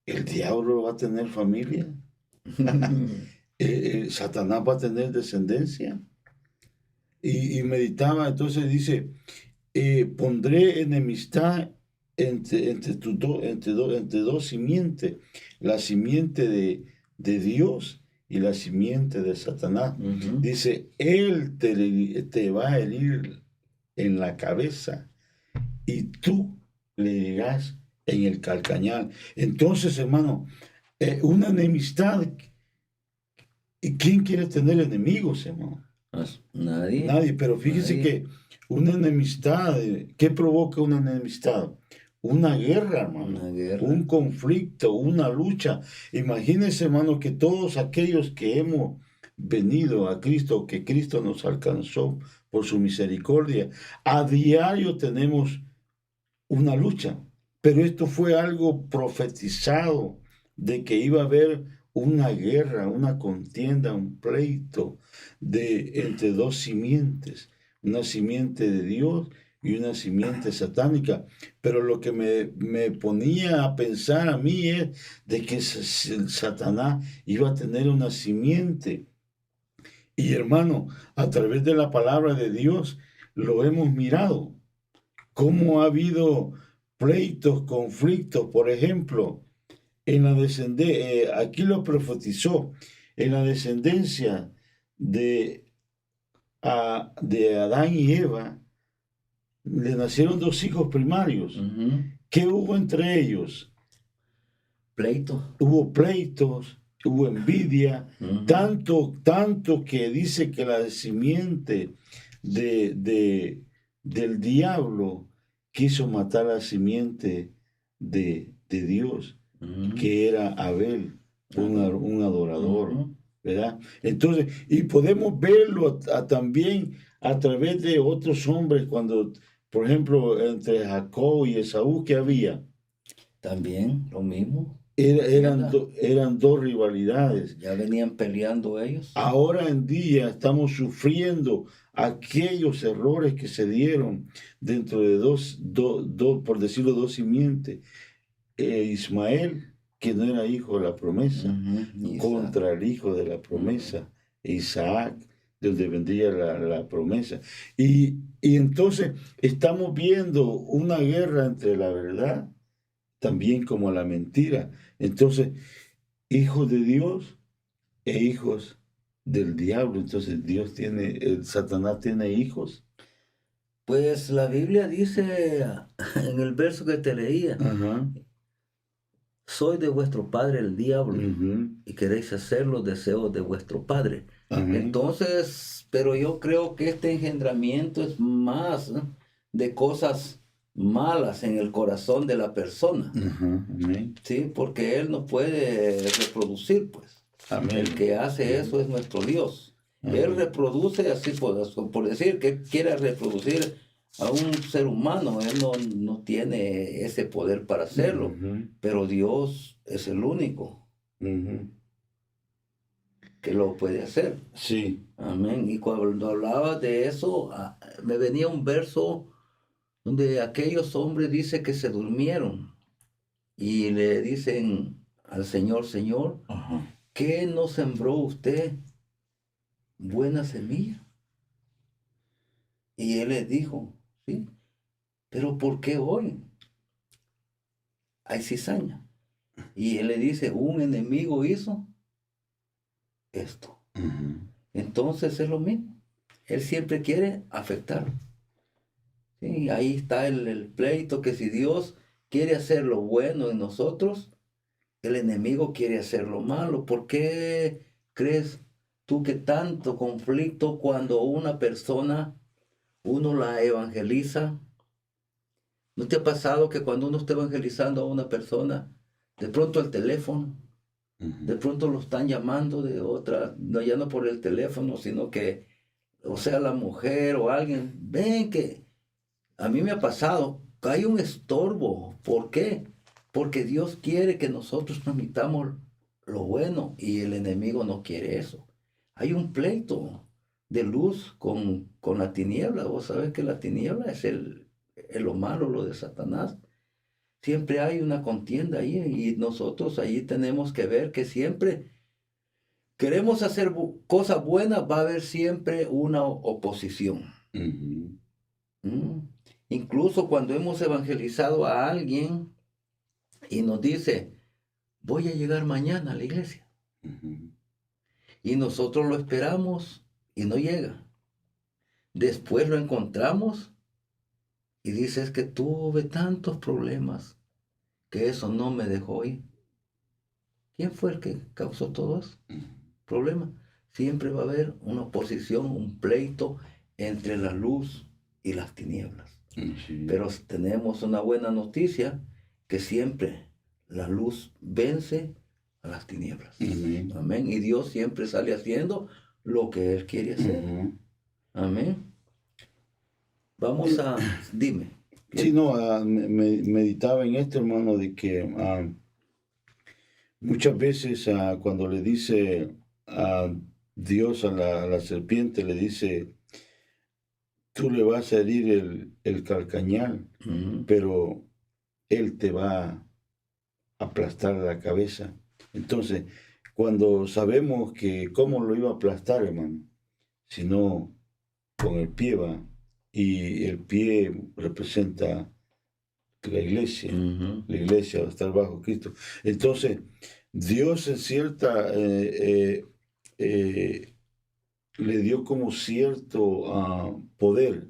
¿El diablo va a tener familia? ¿Satanás va a tener descendencia? Y meditaba, entonces dice, pondré enemistad entre dos simientes, la simiente de Dios y la simiente de Satanás. Ujú. Dice, él te va a herir en la cabeza y tú le herirás en el calcañar. Entonces, hermano, una enemistad, ¿y quién quiere tener enemigos, hermano? Nadie, Nadie, pero fíjese nadie. que una enemistad, ¿qué provoca una enemistad? Una guerra, hermano, Una guerra. un conflicto, una lucha. Imagínense, hermano, que todos aquellos que hemos venido a Cristo, que Cristo nos alcanzó por su misericordia, a diario tenemos una lucha. Pero esto fue algo profetizado de que iba a haber una guerra, una contienda, un pleito entre dos simientes, una simiente de Dios y una simiente satánica. Pero lo que me ponía a pensar a mí es de que Satanás iba a tener una simiente. Y hermano, a través de la palabra de Dios lo hemos mirado cómo ha habido pleitos, conflictos, por ejemplo, en la descendencia, aquí lo profetizó, en la descendencia de, de Adán y Eva, le nacieron dos hijos primarios. Ujú. ¿Qué hubo entre ellos? Pleito. Hubo pleitos, hubo envidia, Ujú. tanto que dice que la simiente del diablo quiso matar a la simiente de Dios, Ujú. que era Abel, un adorador, Ujú. ¿verdad? Entonces, y podemos verlo también a través de otros hombres, cuando, por ejemplo, entre Jacob y Esaú, ¿qué había? También lo mismo. Eran, Guerra. eran dos rivalidades. Ya venían peleando ellos. Ahora en día estamos sufriendo aquellos errores que se dieron dentro de por decirlo, dos simientes. Ismael, que no era hijo de la promesa, Ujú. Isaac. contra el hijo de la promesa, Isaac, de donde vendría la promesa. Y entonces estamos viendo una guerra entre la verdad, también como la mentira. Entonces, hijos de Dios e hijos del diablo. Entonces Satanás tiene hijos. Pues la Biblia dice en el verso que te leía, Ajá. soy de vuestro padre el diablo Ujú. y queréis hacer los deseos de vuestro padre. Amén. Entonces, pero yo creo que este engendramiento es más de cosas malas en el corazón de la persona, Ajá. Amén. ¿sí? Porque él no puede reproducir, pues. Amén. El que hace eso es nuestro Dios. Él Amén. reproduce así, por decir que quiere reproducir a un ser humano, él no tiene ese poder para hacerlo, Ujú. pero Dios es el único Ujú. que lo puede hacer. Sí. Amén. Y cuando hablaba de eso, me venía un verso donde aquellos hombres dice que se durmieron y le dicen al Señor, Señor, Ajá. ¿qué no sembró usted buena semilla? Y él les dijo, sí, pero ¿por qué hoy hay cizaña? Y él le dice, un enemigo hizo esto. Ujú. Entonces es lo mismo. Él siempre quiere afectar. Sí, ahí está el pleito que si Dios quiere hacer lo bueno en nosotros, el enemigo quiere hacer lo malo. ¿Por qué crees tú que tanto conflicto cuando una persona, uno la evangeliza? ¿No te ha pasado que cuando uno está evangelizando a una persona, de pronto el teléfono, de Ujú. pronto lo están llamando de otra, no, ya no por el teléfono, sino que, o sea, la mujer o alguien, ven que a mí me ha pasado, que hay un estorbo. ¿Por qué? Porque Dios quiere que nosotros transmitamos lo bueno y el enemigo no quiere eso. Hay un pleito de luz con la tiniebla. Vos sabés que la tiniebla es lo malo, lo de Satanás. siempre hay una contienda ahí y nosotros ahí tenemos que ver que siempre queremos hacer cosas buenas, va a haber siempre una oposición. Ujú, ¿Mm? Incluso cuando hemos evangelizado a alguien y nos dice, voy a llegar mañana a la iglesia, ujú, y nosotros lo esperamos y no llega. Después lo encontramos y dice, es que tuve tantos problemas que eso no me dejó ir. ¿Quién fue el que causó todo eso? Problema. Siempre va a haber una oposición, un pleito entre la luz y las tinieblas. sí. Pero tenemos una buena noticia, que siempre la luz vence a las tinieblas. Amén. Amén. Y Dios siempre sale haciendo lo que Él quiere hacer. Ujú. Amén. Vamos a, dime. Sí, no, meditaba en esto, hermano, de que muchas veces cuando le dice a Dios a la serpiente, le dice, tú le vas a herir el calcañal, Ujú. pero él te va a aplastar la cabeza. Entonces, cuando sabemos que cómo lo iba a aplastar, hermano, sino con el pie va, y el pie representa Ujú. la iglesia va a estar bajo Cristo. Entonces, Dios en cierta, le dio como cierto poder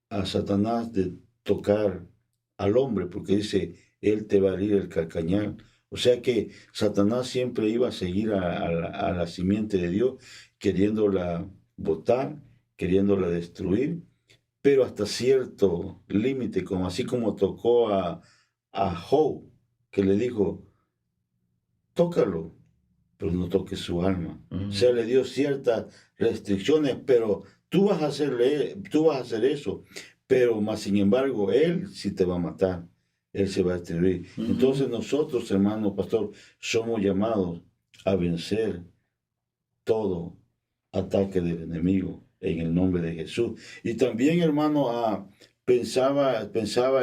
a Satanás de tocar al hombre, porque dice, él te va a herir el calcañal. O sea que Satanás siempre iba a seguir a la simiente de Dios, queriéndola botar, queriéndola destruir, pero hasta cierto límite, como así como tocó a Job, que le dijo, tócalo, pero no toques su alma. O sea, Ujú. le dio ciertas restricciones, pero tú vas a hacer eso, pero más sin embargo, él sí te va a matar, él se va a destruir. Ujú. Entonces nosotros, hermano pastor, somos llamados a vencer todo ataque del enemigo en el nombre de Jesús. Y también, hermano, pensaba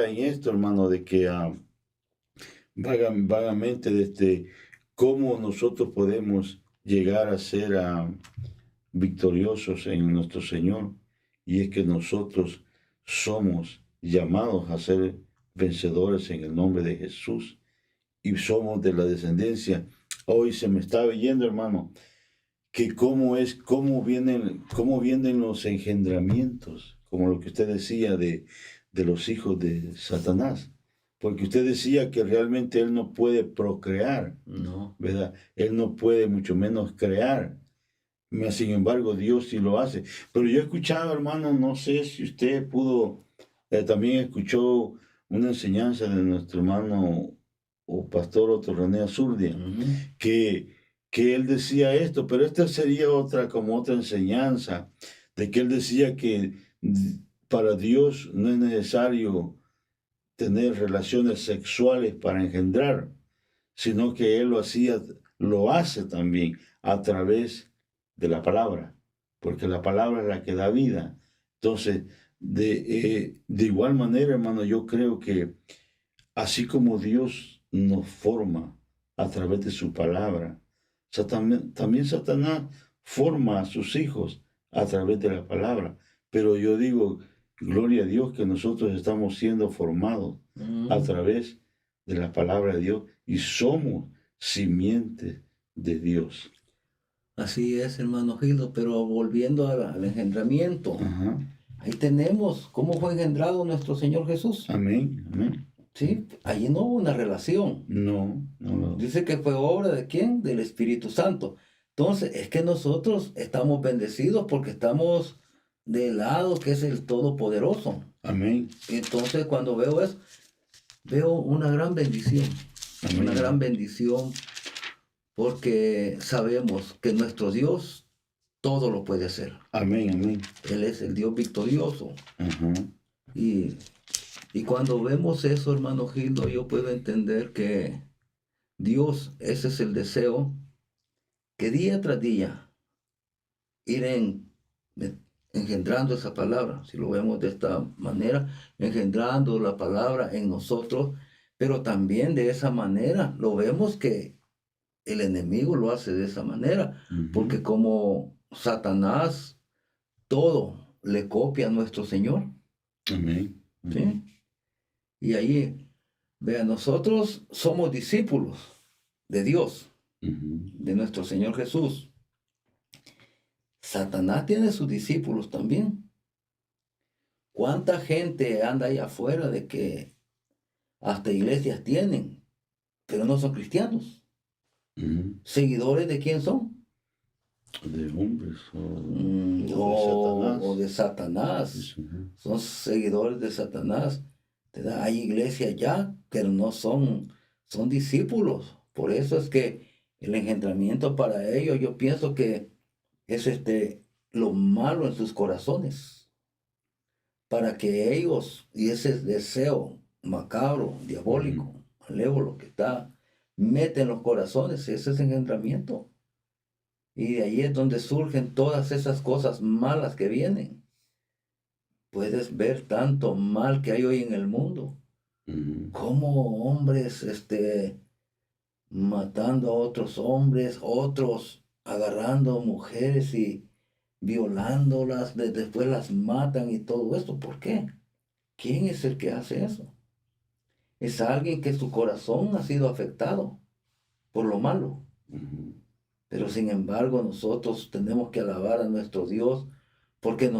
en esto, hermano, de que vagamente desde cómo nosotros podemos llegar a ser victoriosos en nuestro Señor. Y es que nosotros somos llamados a ser vencedores en el nombre de Jesús y somos de la descendencia. Hoy se me está viendo, hermano, que cómo vienen los engendramientos, como lo que usted decía de los hijos de Satanás. Porque usted decía que realmente él no puede procrear, No. ¿verdad? Él no puede mucho menos crear. Sin embargo, Dios sí lo hace. Pero yo he escuchado, hermano, no sé si usted pudo, también escuchó una enseñanza de nuestro hermano o pastor Otto René Azurdia, Ujú. que, que él decía esto, pero esta sería como otra enseñanza, de que él decía que para Dios no es necesario tener relaciones sexuales para engendrar, sino que él lo hace también a través de la palabra, porque la palabra es la que da vida. Entonces, de igual manera, hermano, yo creo que así como Dios nos forma a través de su palabra, también Satanás forma a sus hijos a través de la palabra. Pero yo digo, gloria a Dios que nosotros estamos siendo formados a Ujú. través de la palabra de Dios y somos simientes de Dios. Así es, hermano Gildo, pero volviendo al engendramiento, Ajá. ahí tenemos cómo fue engendrado nuestro Señor Jesús. Amén. Amén. ¿Sí? Allí no hubo una relación. No, no lo. Dice que fue obra de quién? Del Espíritu Santo. Entonces, es que nosotros estamos bendecidos porque estamos del lado que es el Todopoderoso. Amén. Entonces, cuando veo eso, veo una gran bendición. Una gran Amén. bendición porque sabemos que nuestro Dios todo lo puede hacer. Amén. Amén. Él es el Dios victorioso. Ajá. Y, y cuando vemos eso, hermano Gildo, yo puedo entender que Dios, ese es el deseo, que día tras día ir engendrando esa palabra, si lo vemos de esta manera, engendrando la palabra en nosotros, Pero también de esa manera lo vemos que el enemigo lo hace de esa manera, Ujú. porque como Satanás todo le copia a nuestro Señor, Amén. Ujú. ¿sí? Y ahí, vea, nosotros somos discípulos de Dios, Ujú. de nuestro Señor Jesús. Satanás tiene sus discípulos también. ¿Cuánta gente anda ahí afuera de que hasta iglesias tienen, pero no son cristianos? Ujú. ¿Seguidores de quién son? De hombres o de O Satanás. de Satanás. Ujú. Son seguidores de Satanás. Hay iglesias ya, pero no son discípulos. Por eso es que el engendramiento para ellos, yo pienso que es lo malo en sus corazones, para que ellos, y ese deseo macabro, Ujú. diabólico, malévolo que está, mete en los corazones, ese es engendramiento. Y de ahí es donde surgen todas esas cosas malas que vienen. Puedes ver tanto mal que hay hoy en el mundo. Ujú. Cómo hombres, matando a otros hombres, otros agarrando mujeres y violándolas, después las matan y todo esto. ¿Por qué? ¿Quién es el que hace eso? Es alguien que su corazón ha sido afectado por lo malo. Ujú. Pero sin embargo nosotros tenemos que alabar a nuestro Dios porque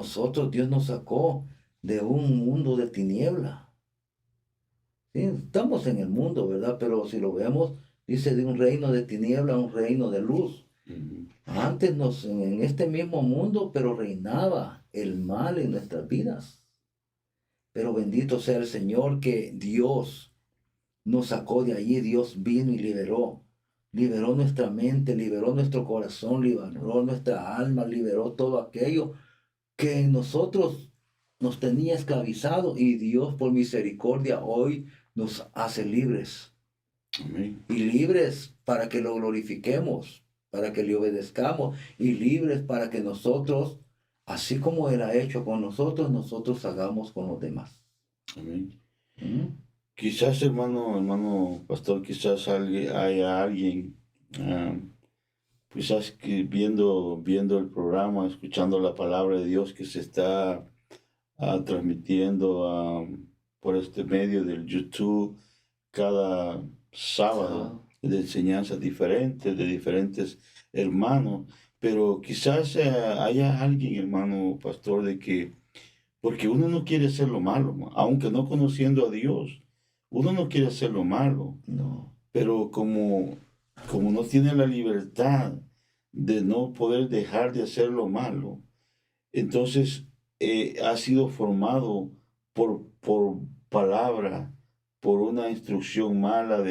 Dios nos sacó de un mundo de tiniebla. Sí, estamos en el mundo, ¿verdad? Pero si lo vemos, dice de un reino de tiniebla a un reino de luz. Ujú. Antes en este mismo mundo, pero reinaba el mal en nuestras vidas. Pero bendito sea el Señor que Dios nos sacó de allí, Dios vino y liberó nuestra mente, liberó nuestro corazón, liberó nuestra alma, liberó todo aquello que en nosotros nos tenía esclavizado y Dios por misericordia hoy nos hace libres Amén. y libres para que lo glorifiquemos, para que le obedezcamos y libres para que nosotros, así como Él ha hecho con nosotros, nosotros hagamos con los demás. Amén. ¿Mm? Quizás, hermano pastor, quizás haya alguien, ah, quizás que viendo el programa, escuchando la palabra de Dios que se está transmitiendo por este medio del YouTube cada sábado Sábado. de enseñanzas diferentes, de diferentes hermanos, pero quizás haya alguien, hermano pastor, de que, porque uno no quiere hacer lo malo, aunque no conociendo a Dios, uno no quiere hacer lo malo, No. pero como no tiene la libertad de no poder dejar de hacer lo malo, entonces ha sido formado por palabra, por una instrucción mala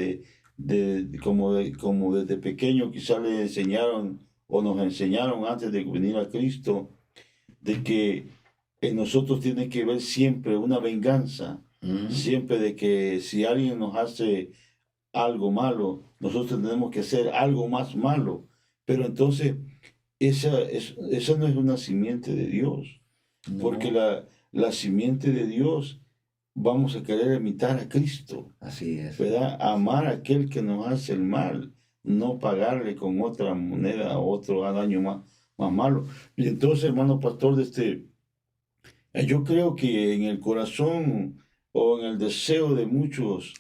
como desde pequeño quizás le enseñaron o nos enseñaron antes de venir a Cristo, de que en nosotros tiene que ver siempre una venganza, ¿Mm? siempre de que si alguien nos hace algo malo, nosotros tenemos que hacer algo más malo. Pero entonces esa no es una simiente de Dios, porque No. la simiente de Dios vamos a querer imitar a Cristo, Así es. ¿verdad? Amar a aquel que nos hace el mal, no pagarle con otra moneda otro daño más malo. Y entonces, hermano pastor, yo creo que en el corazón o en el deseo de muchas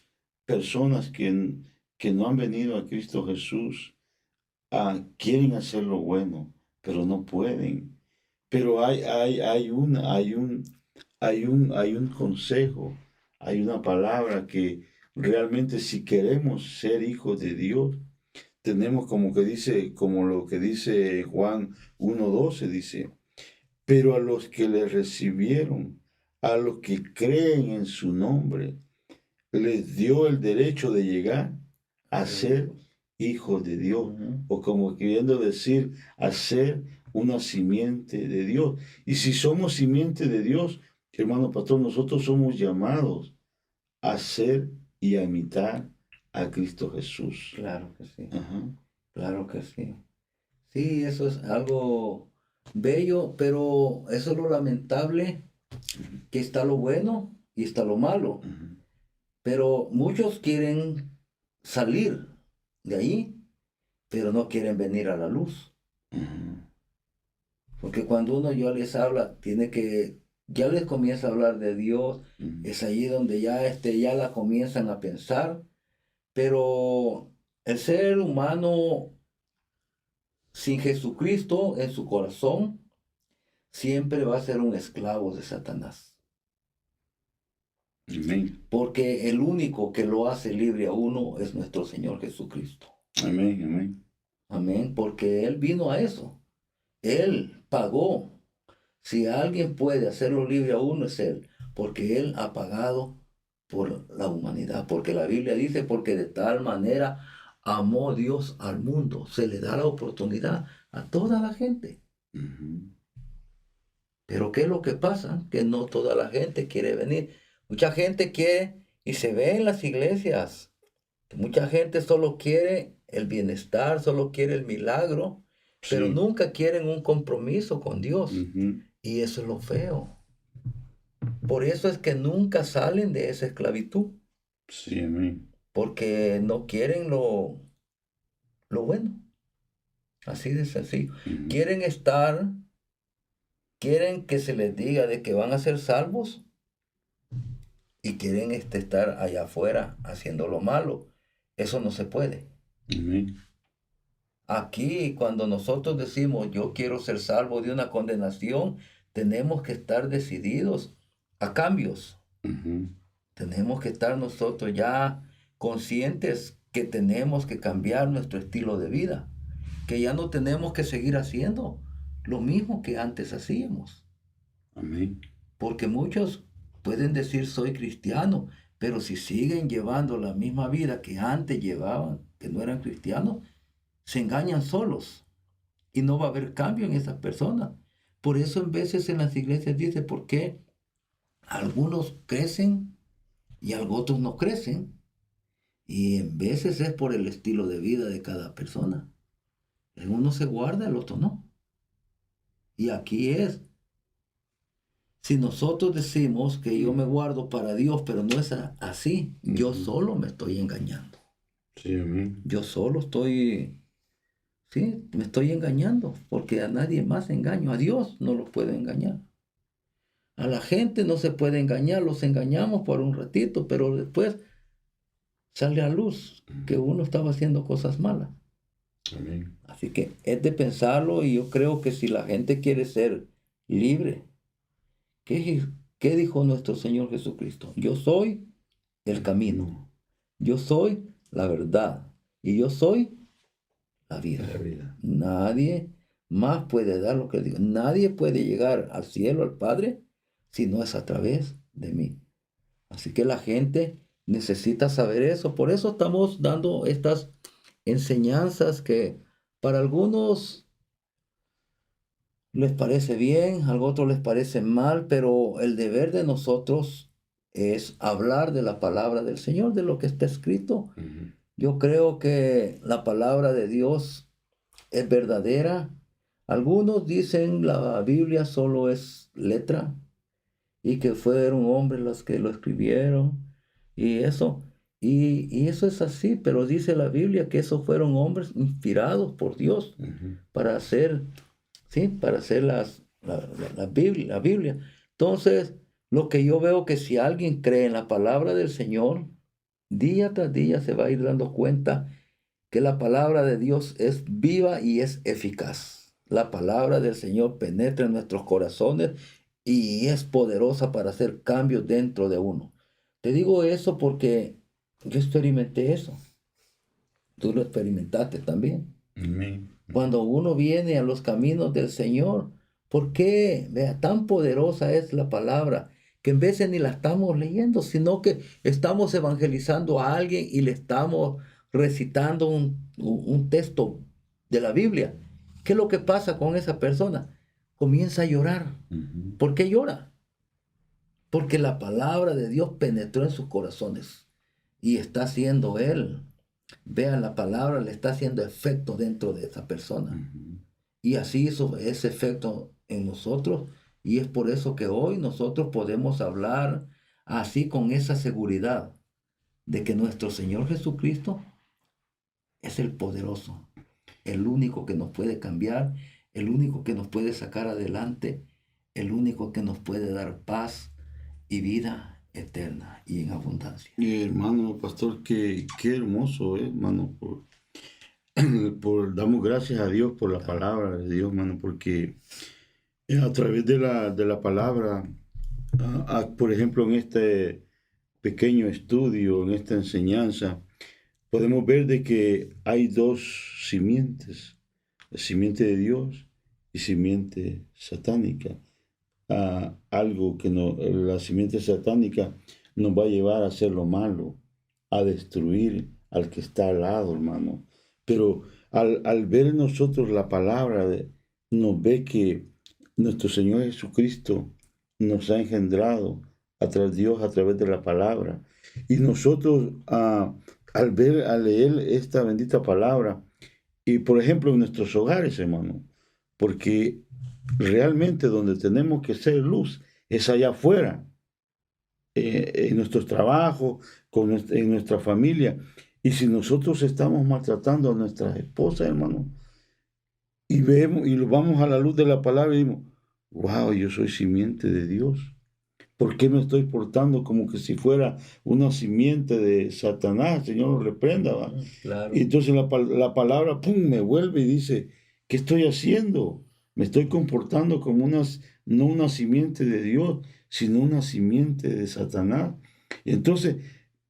personas que no han venido a Cristo Jesús, quieren hacer lo bueno, pero no pueden. Pero hay un consejo, hay una palabra que realmente si queremos ser hijos de Dios, tenemos como que dice, como lo que dice Juan 1:12 dice, pero a los que le recibieron, a los que creen en su nombre, les dio el derecho de llegar a Ser ser hijos. hijos de Dios, Ujú. o como queriendo decir, a ser una simiente de Dios. Y si somos simiente de Dios, hermano pastor, nosotros somos llamados a ser y a imitar a Cristo Jesús. Claro que sí. Ajá. Claro que sí. Sí, eso es algo bello, pero eso es lo lamentable, Ujú. que está lo bueno y está lo malo. Ujú. Pero muchos quieren salir de ahí, pero no quieren venir a la luz. Ujú. Porque cuando uno ya les habla, ya les comienza a hablar de Dios, Ujú. es allí donde ya la comienzan a pensar. Pero el ser humano sin Jesucristo en su corazón siempre va a ser un esclavo de Satanás. Amén. Porque el único que lo hace libre a uno es nuestro Señor Jesucristo. Amén. Amén. Amén. Porque Él vino a eso. Él pagó. Si alguien puede hacerlo libre a uno es Él. Porque Él ha pagado por la humanidad. Porque la Biblia dice, porque de tal manera amó Dios al mundo. Se le da la oportunidad a toda la gente. Ujú. Pero ¿qué es lo que pasa? Que no toda la gente quiere venir. Mucha gente quiere y se ve en las iglesias. Que mucha gente solo quiere el bienestar, solo quiere el milagro, pero Sí. nunca quieren un compromiso con Dios. Ujú. Y eso es lo feo. Por eso es que nunca salen de esa esclavitud, Sí, amén. porque no quieren lo bueno. Así de sencillo. Ujú. Quieren quieren que se les diga de que van a ser salvos y quieren estar allá afuera haciendo lo malo. Eso no se puede. Amén. Aquí, cuando nosotros decimos yo quiero ser salvo de una condenación, tenemos que estar decididos a cambios. Ujú. Tenemos que estar nosotros ya conscientes que tenemos que cambiar nuestro estilo de vida, que ya no tenemos que seguir haciendo lo mismo que antes hacíamos. Amén. Porque muchos pueden decir soy cristiano, pero si siguen llevando la misma vida que antes llevaban, que no eran cristianos, se engañan solos y no va a haber cambio en esas personas. Por eso en veces en las iglesias dice, ¿por qué algunos crecen y otros no crecen? Y en veces es por el estilo de vida de cada persona. El uno se guarda, el otro no. Y aquí es, si nosotros decimos que yo me guardo para Dios, pero no es así, yo Ujú. solo me estoy engañando. Sí, amén. Yo solo sí, me estoy engañando, porque a nadie más engaño, a Dios no lo puedo engañar. A la gente no se puede engañar, los engañamos por un ratito, pero después sale a luz que Ujú. uno estaba haciendo cosas malas. Amén. Así que es de pensarlo y yo creo que si la gente quiere ser libre, ¿qué, qué dijo nuestro Señor Jesucristo? Yo soy el Ujú. camino, yo soy la verdad y yo soy la vida. La vida. Nadie más puede dar lo que digo. Nadie puede llegar al cielo, al Padre, si no es a través de mí. Así que la gente necesita saber eso. Por eso estamos dando estas enseñanzas que para algunos les parece bien, a otros les parece mal, pero el deber de nosotros es hablar de la palabra del Señor, de lo que está escrito. Ujú. Yo creo que la palabra de Dios es verdadera. Algunos dicen la Biblia solo es letra y que fueron hombres los que lo escribieron y eso. Y eso es así, pero dice la Biblia que esos fueron hombres inspirados por Dios Ujú. para hacer, ¿sí? Para hacer la Biblia. Entonces, lo que yo veo que si alguien cree en la palabra del Señor, día tras día se va a ir dando cuenta que la palabra de Dios es viva y es eficaz. La palabra del Señor penetra en nuestros corazones y es poderosa para hacer cambios dentro de uno. Te digo eso porque yo experimenté eso. Tú lo experimentaste también. Amén. Cuando uno viene a los caminos del Señor, ¿por qué? Vea, tan poderosa es la palabra que en veces ni la estamos leyendo, sino que estamos evangelizando a alguien y le estamos recitando un texto de la Biblia. ¿Qué es lo que pasa con esa persona? Comienza a llorar. Ujú. ¿Por qué llora? Porque la palabra de Dios penetró en sus corazones y está haciendo él. Vean, la palabra le está haciendo efecto dentro de esa persona. Ujú. Y así hizo ese efecto en nosotros. Y es por eso que hoy nosotros podemos hablar así con esa seguridad. de que nuestro Señor Jesucristo es el poderoso, el único que nos puede cambiar, el único que nos puede sacar adelante, el único que nos puede dar paz y vida eterna y en abundancia. Hermano pastor, qué hermoso, hermano, damos gracias a Dios por la palabra de Dios, hermano, porque a través de la palabra, por ejemplo, en este pequeño estudio, en esta enseñanza, podemos ver de que hay dos simientes, la simiente de Dios y simiente satánica. Algo que no, la simiente satánica nos va a llevar a hacer lo malo, a destruir al que está al lado, hermano. Pero al ver nosotros la palabra, nos ve que nuestro Señor Jesucristo nos ha engendrado Dios a través de la palabra. Y nosotros, al leer esta bendita palabra, y por ejemplo en nuestros hogares, hermano, porque realmente donde tenemos que ser luz es allá afuera, en nuestros trabajos, en nuestra familia. Y si nosotros estamos maltratando a nuestras esposas, hermano, y vemos y lo vamos a la luz de la palabra y decimos, wow, yo soy simiente de Dios. ¿Por qué me estoy portando como que si fuera una simiente de Satanás? Señor, lo reprenda, ¿va? Claro. Y entonces la palabra, pum, me vuelve y dice, ¿qué estoy haciendo? Me estoy comportando como no una simiente de Dios, sino una simiente de Satanás. Y entonces,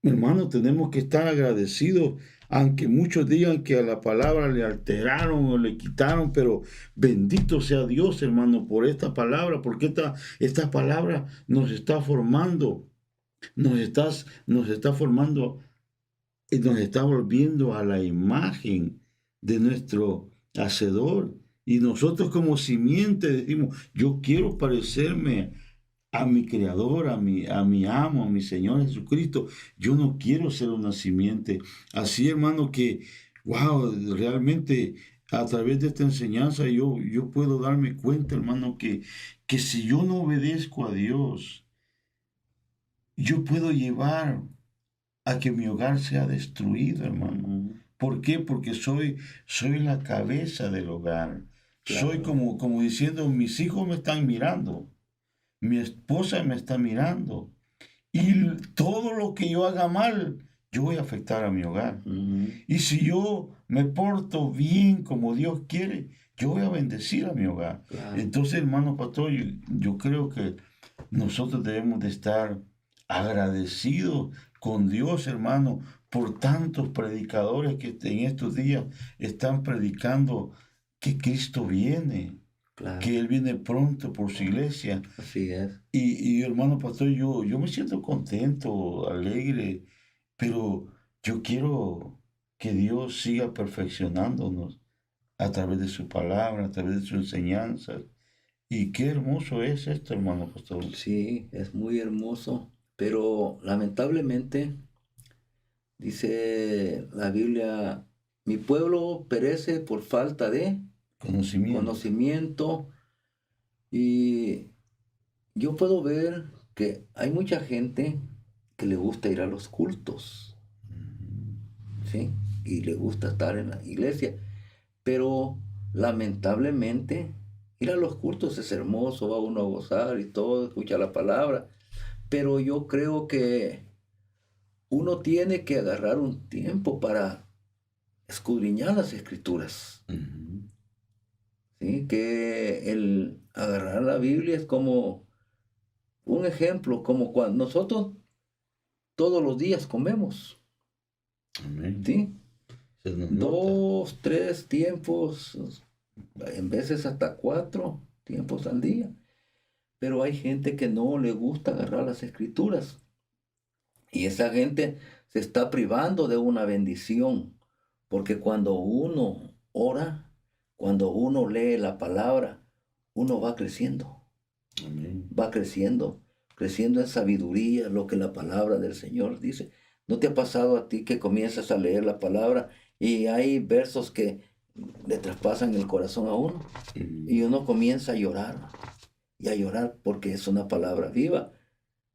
hermano, tenemos que estar agradecidos, aunque muchos digan que a la palabra le alteraron o le quitaron, pero bendito sea Dios, hermano, por esta palabra, porque esta palabra nos está formando, nos está formando y nos está volviendo a la imagen de nuestro Hacedor. Y nosotros como simiente decimos, yo quiero parecerme a mi Creador, a mi amo, a mi Señor Jesucristo. Yo no quiero ser una simiente. Así, hermano, que, wow, realmente a través de esta enseñanza yo puedo darme cuenta, hermano, que si yo no obedezco a Dios, yo puedo llevar a que mi hogar sea destruido, hermano. ¿Por qué? Porque soy la cabeza del hogar. Claro. Soy como diciendo, mis hijos me están mirando, mi esposa me está mirando. Y todo lo que yo haga mal, yo voy a afectar a mi hogar. Y si yo me porto bien como Dios quiere, yo voy a bendecir a mi hogar. Claro. Entonces, hermano pastor, yo creo que nosotros debemos de estar agradecidos con Dios, hermano, por tantos predicadores que en estos días están predicando que Cristo viene, Claro. que Él viene pronto por su iglesia. Así es. Y hermano pastor, yo me siento contento, alegre, pero yo quiero que Dios siga perfeccionándonos a través de su palabra, a través de sus enseñanzas. Y qué hermoso es esto, hermano pastor. Sí, es muy hermoso, pero lamentablemente dice la Biblia, mi pueblo perece por falta de conocimiento. Y yo puedo ver que hay mucha gente que le gusta ir a los cultos, ¿sí? Y le gusta estar en la iglesia, pero lamentablemente ir a los cultos es hermoso, va uno a gozar y todo, escucha la palabra, pero yo creo que uno tiene que agarrar un tiempo para escudriñar las escrituras. ¿Sí? Que el agarrar la Biblia es como un ejemplo, como cuando nosotros todos los días comemos. Amén. ¿Sí? 2, 3 tiempos, en veces hasta 4 tiempos al día. Pero hay gente que no le gusta agarrar las escrituras. Y esa gente se está privando de una bendición. Porque cuando uno ora, cuando uno lee la palabra, uno va creciendo. Amén. Va creciendo en sabiduría, lo que la palabra del Señor dice. ¿No te ha pasado a ti que comienzas a leer la palabra y hay versos que le traspasan el corazón a uno? Y uno comienza a llorar porque es una palabra viva.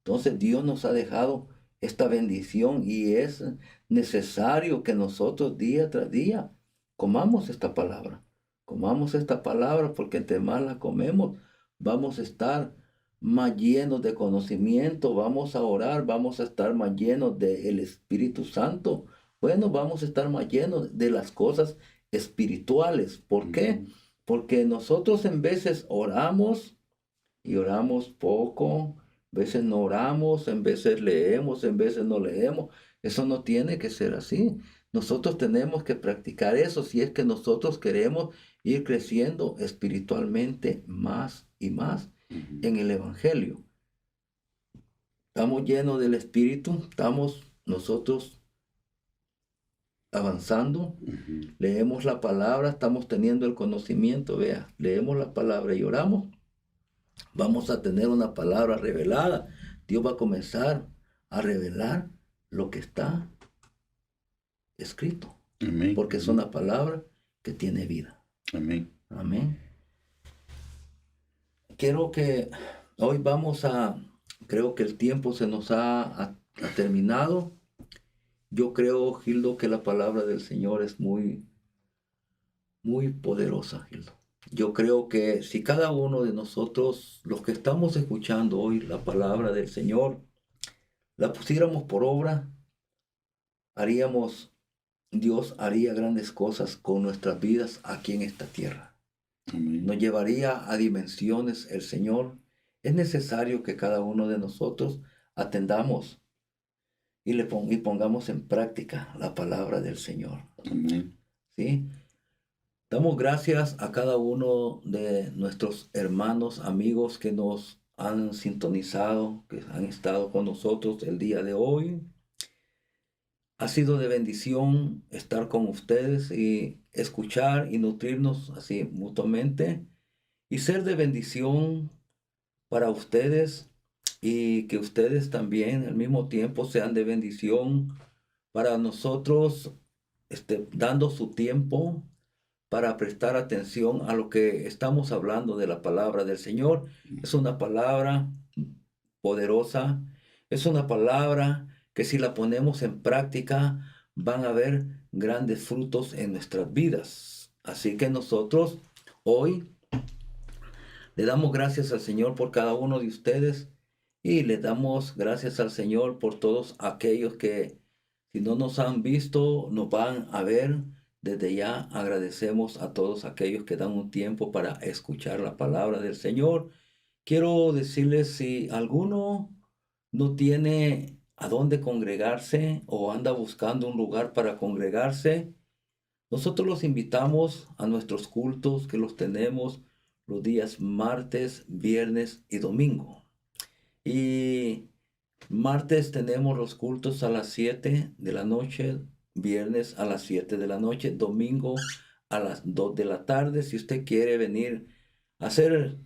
Entonces Dios nos ha dejado esta bendición, y es necesario que nosotros día tras día comamos esta palabra. Comamos esta palabra, porque entre más la comemos, vamos a estar más llenos de conocimiento, vamos a orar, vamos a estar más llenos del Espíritu Santo. Bueno, vamos a estar más llenos de las cosas espirituales. ¿Por qué? Porque nosotros en veces oramos y oramos poco, a veces no oramos, en veces leemos, en veces no leemos. Eso no tiene que ser así. Nosotros tenemos que practicar eso si es que nosotros queremos ir creciendo espiritualmente más y más en el Evangelio. Estamos llenos del Espíritu, estamos nosotros avanzando, leemos la palabra, estamos teniendo el conocimiento, vea, leemos la palabra y oramos, vamos a tener una palabra revelada. Dios va a comenzar a revelar lo que está escrito, Amén. porque es una palabra que tiene vida. Amén. Amén. Quiero que hoy creo que el tiempo se nos ha terminado. Yo creo, Gildo, que la palabra del Señor es muy, muy poderosa, Gildo. Yo creo que si cada uno de nosotros, los que estamos escuchando hoy la palabra del Señor, la pusiéramos por obra, Dios haría grandes cosas con nuestras vidas aquí en esta tierra. Amén. Nos llevaría a dimensiones el Señor. Es necesario que cada uno de nosotros atendamos y pongamos en práctica la palabra del Señor. Amén. ¿Sí? Damos gracias a cada uno de nuestros hermanos, amigos que nos han sintonizado, que han estado con nosotros el día de hoy. Ha sido de bendición estar con ustedes y escuchar y nutrirnos así mutuamente y ser de bendición para ustedes, y que ustedes también al mismo tiempo sean de bendición para nosotros, dando su tiempo para prestar atención a lo que estamos hablando de la palabra del Señor. Es una palabra poderosa, es una palabra que si la ponemos en práctica van a haber grandes frutos en nuestras vidas. Así que nosotros hoy le damos gracias al Señor por cada uno de ustedes, y le damos gracias al Señor por todos aquellos que, si no nos han visto, nos van a ver. Desde ya agradecemos a todos aquellos que dan un tiempo para escuchar la palabra del Señor. Quiero decirles, si alguno no tiene a dónde congregarse o anda buscando un lugar para congregarse, nosotros los invitamos a nuestros cultos, que los tenemos los días martes, viernes y domingo. Y martes tenemos los cultos a las 7 de la noche, viernes a las 7 de la noche, domingo a las 2 de la tarde. Si usted quiere venir a ser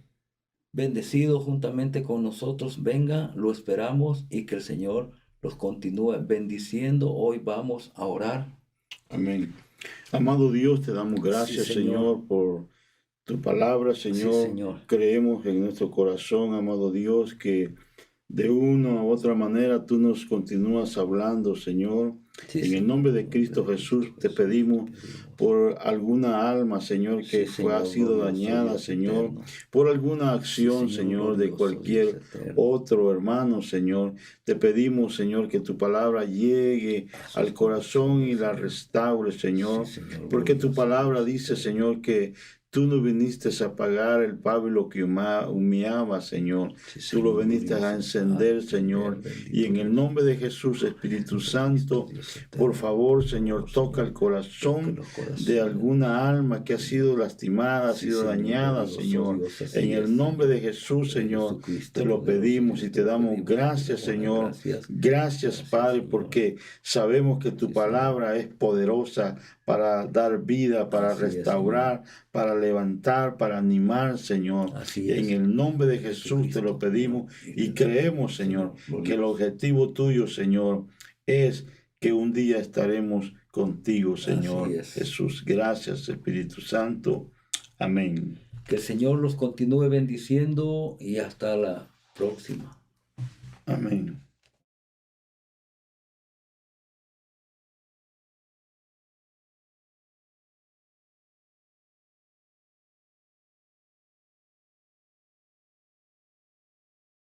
bendecido juntamente con nosotros, venga, lo esperamos, y que el Señor los continúe bendiciendo. Hoy vamos a orar. Amén. Amado Dios, te damos gracias, Sí, Señor. Señor, por tu palabra, Señor. Sí, Señor. Creemos en nuestro corazón, amado Dios, que de una u otra manera tú nos continúas hablando, Señor. Sí, En el nombre de Cristo Jesús te pedimos por alguna alma, Señor, que ha sido dañada, Señor, por alguna acción, Señor, de cualquier otro hermano, Señor. Te pedimos, Señor, que tu palabra llegue al corazón y la restaure, Señor, porque tu palabra dice, Señor, que tú no viniste a apagar el pábilo que humeaba, Señor. Tú lo viniste a encender, Señor. Y en el nombre de Jesús, Espíritu Santo, por favor, Señor, toca el corazón de alguna alma que ha sido lastimada, ha sido dañada, Señor. En el nombre de Jesús, Señor, te lo pedimos y te damos gracias, Señor. Gracias, Padre, porque sabemos que tu palabra es poderosa para dar vida, para restaurar, para levantar, para animar, Señor. En el nombre de Jesús te lo pedimos y creemos, Señor, que el objetivo tuyo, Señor, es que un día estaremos contigo, Señor Jesús. Gracias, Espíritu Santo. Amén. Que el Señor los continúe bendiciendo y hasta la próxima. Amén.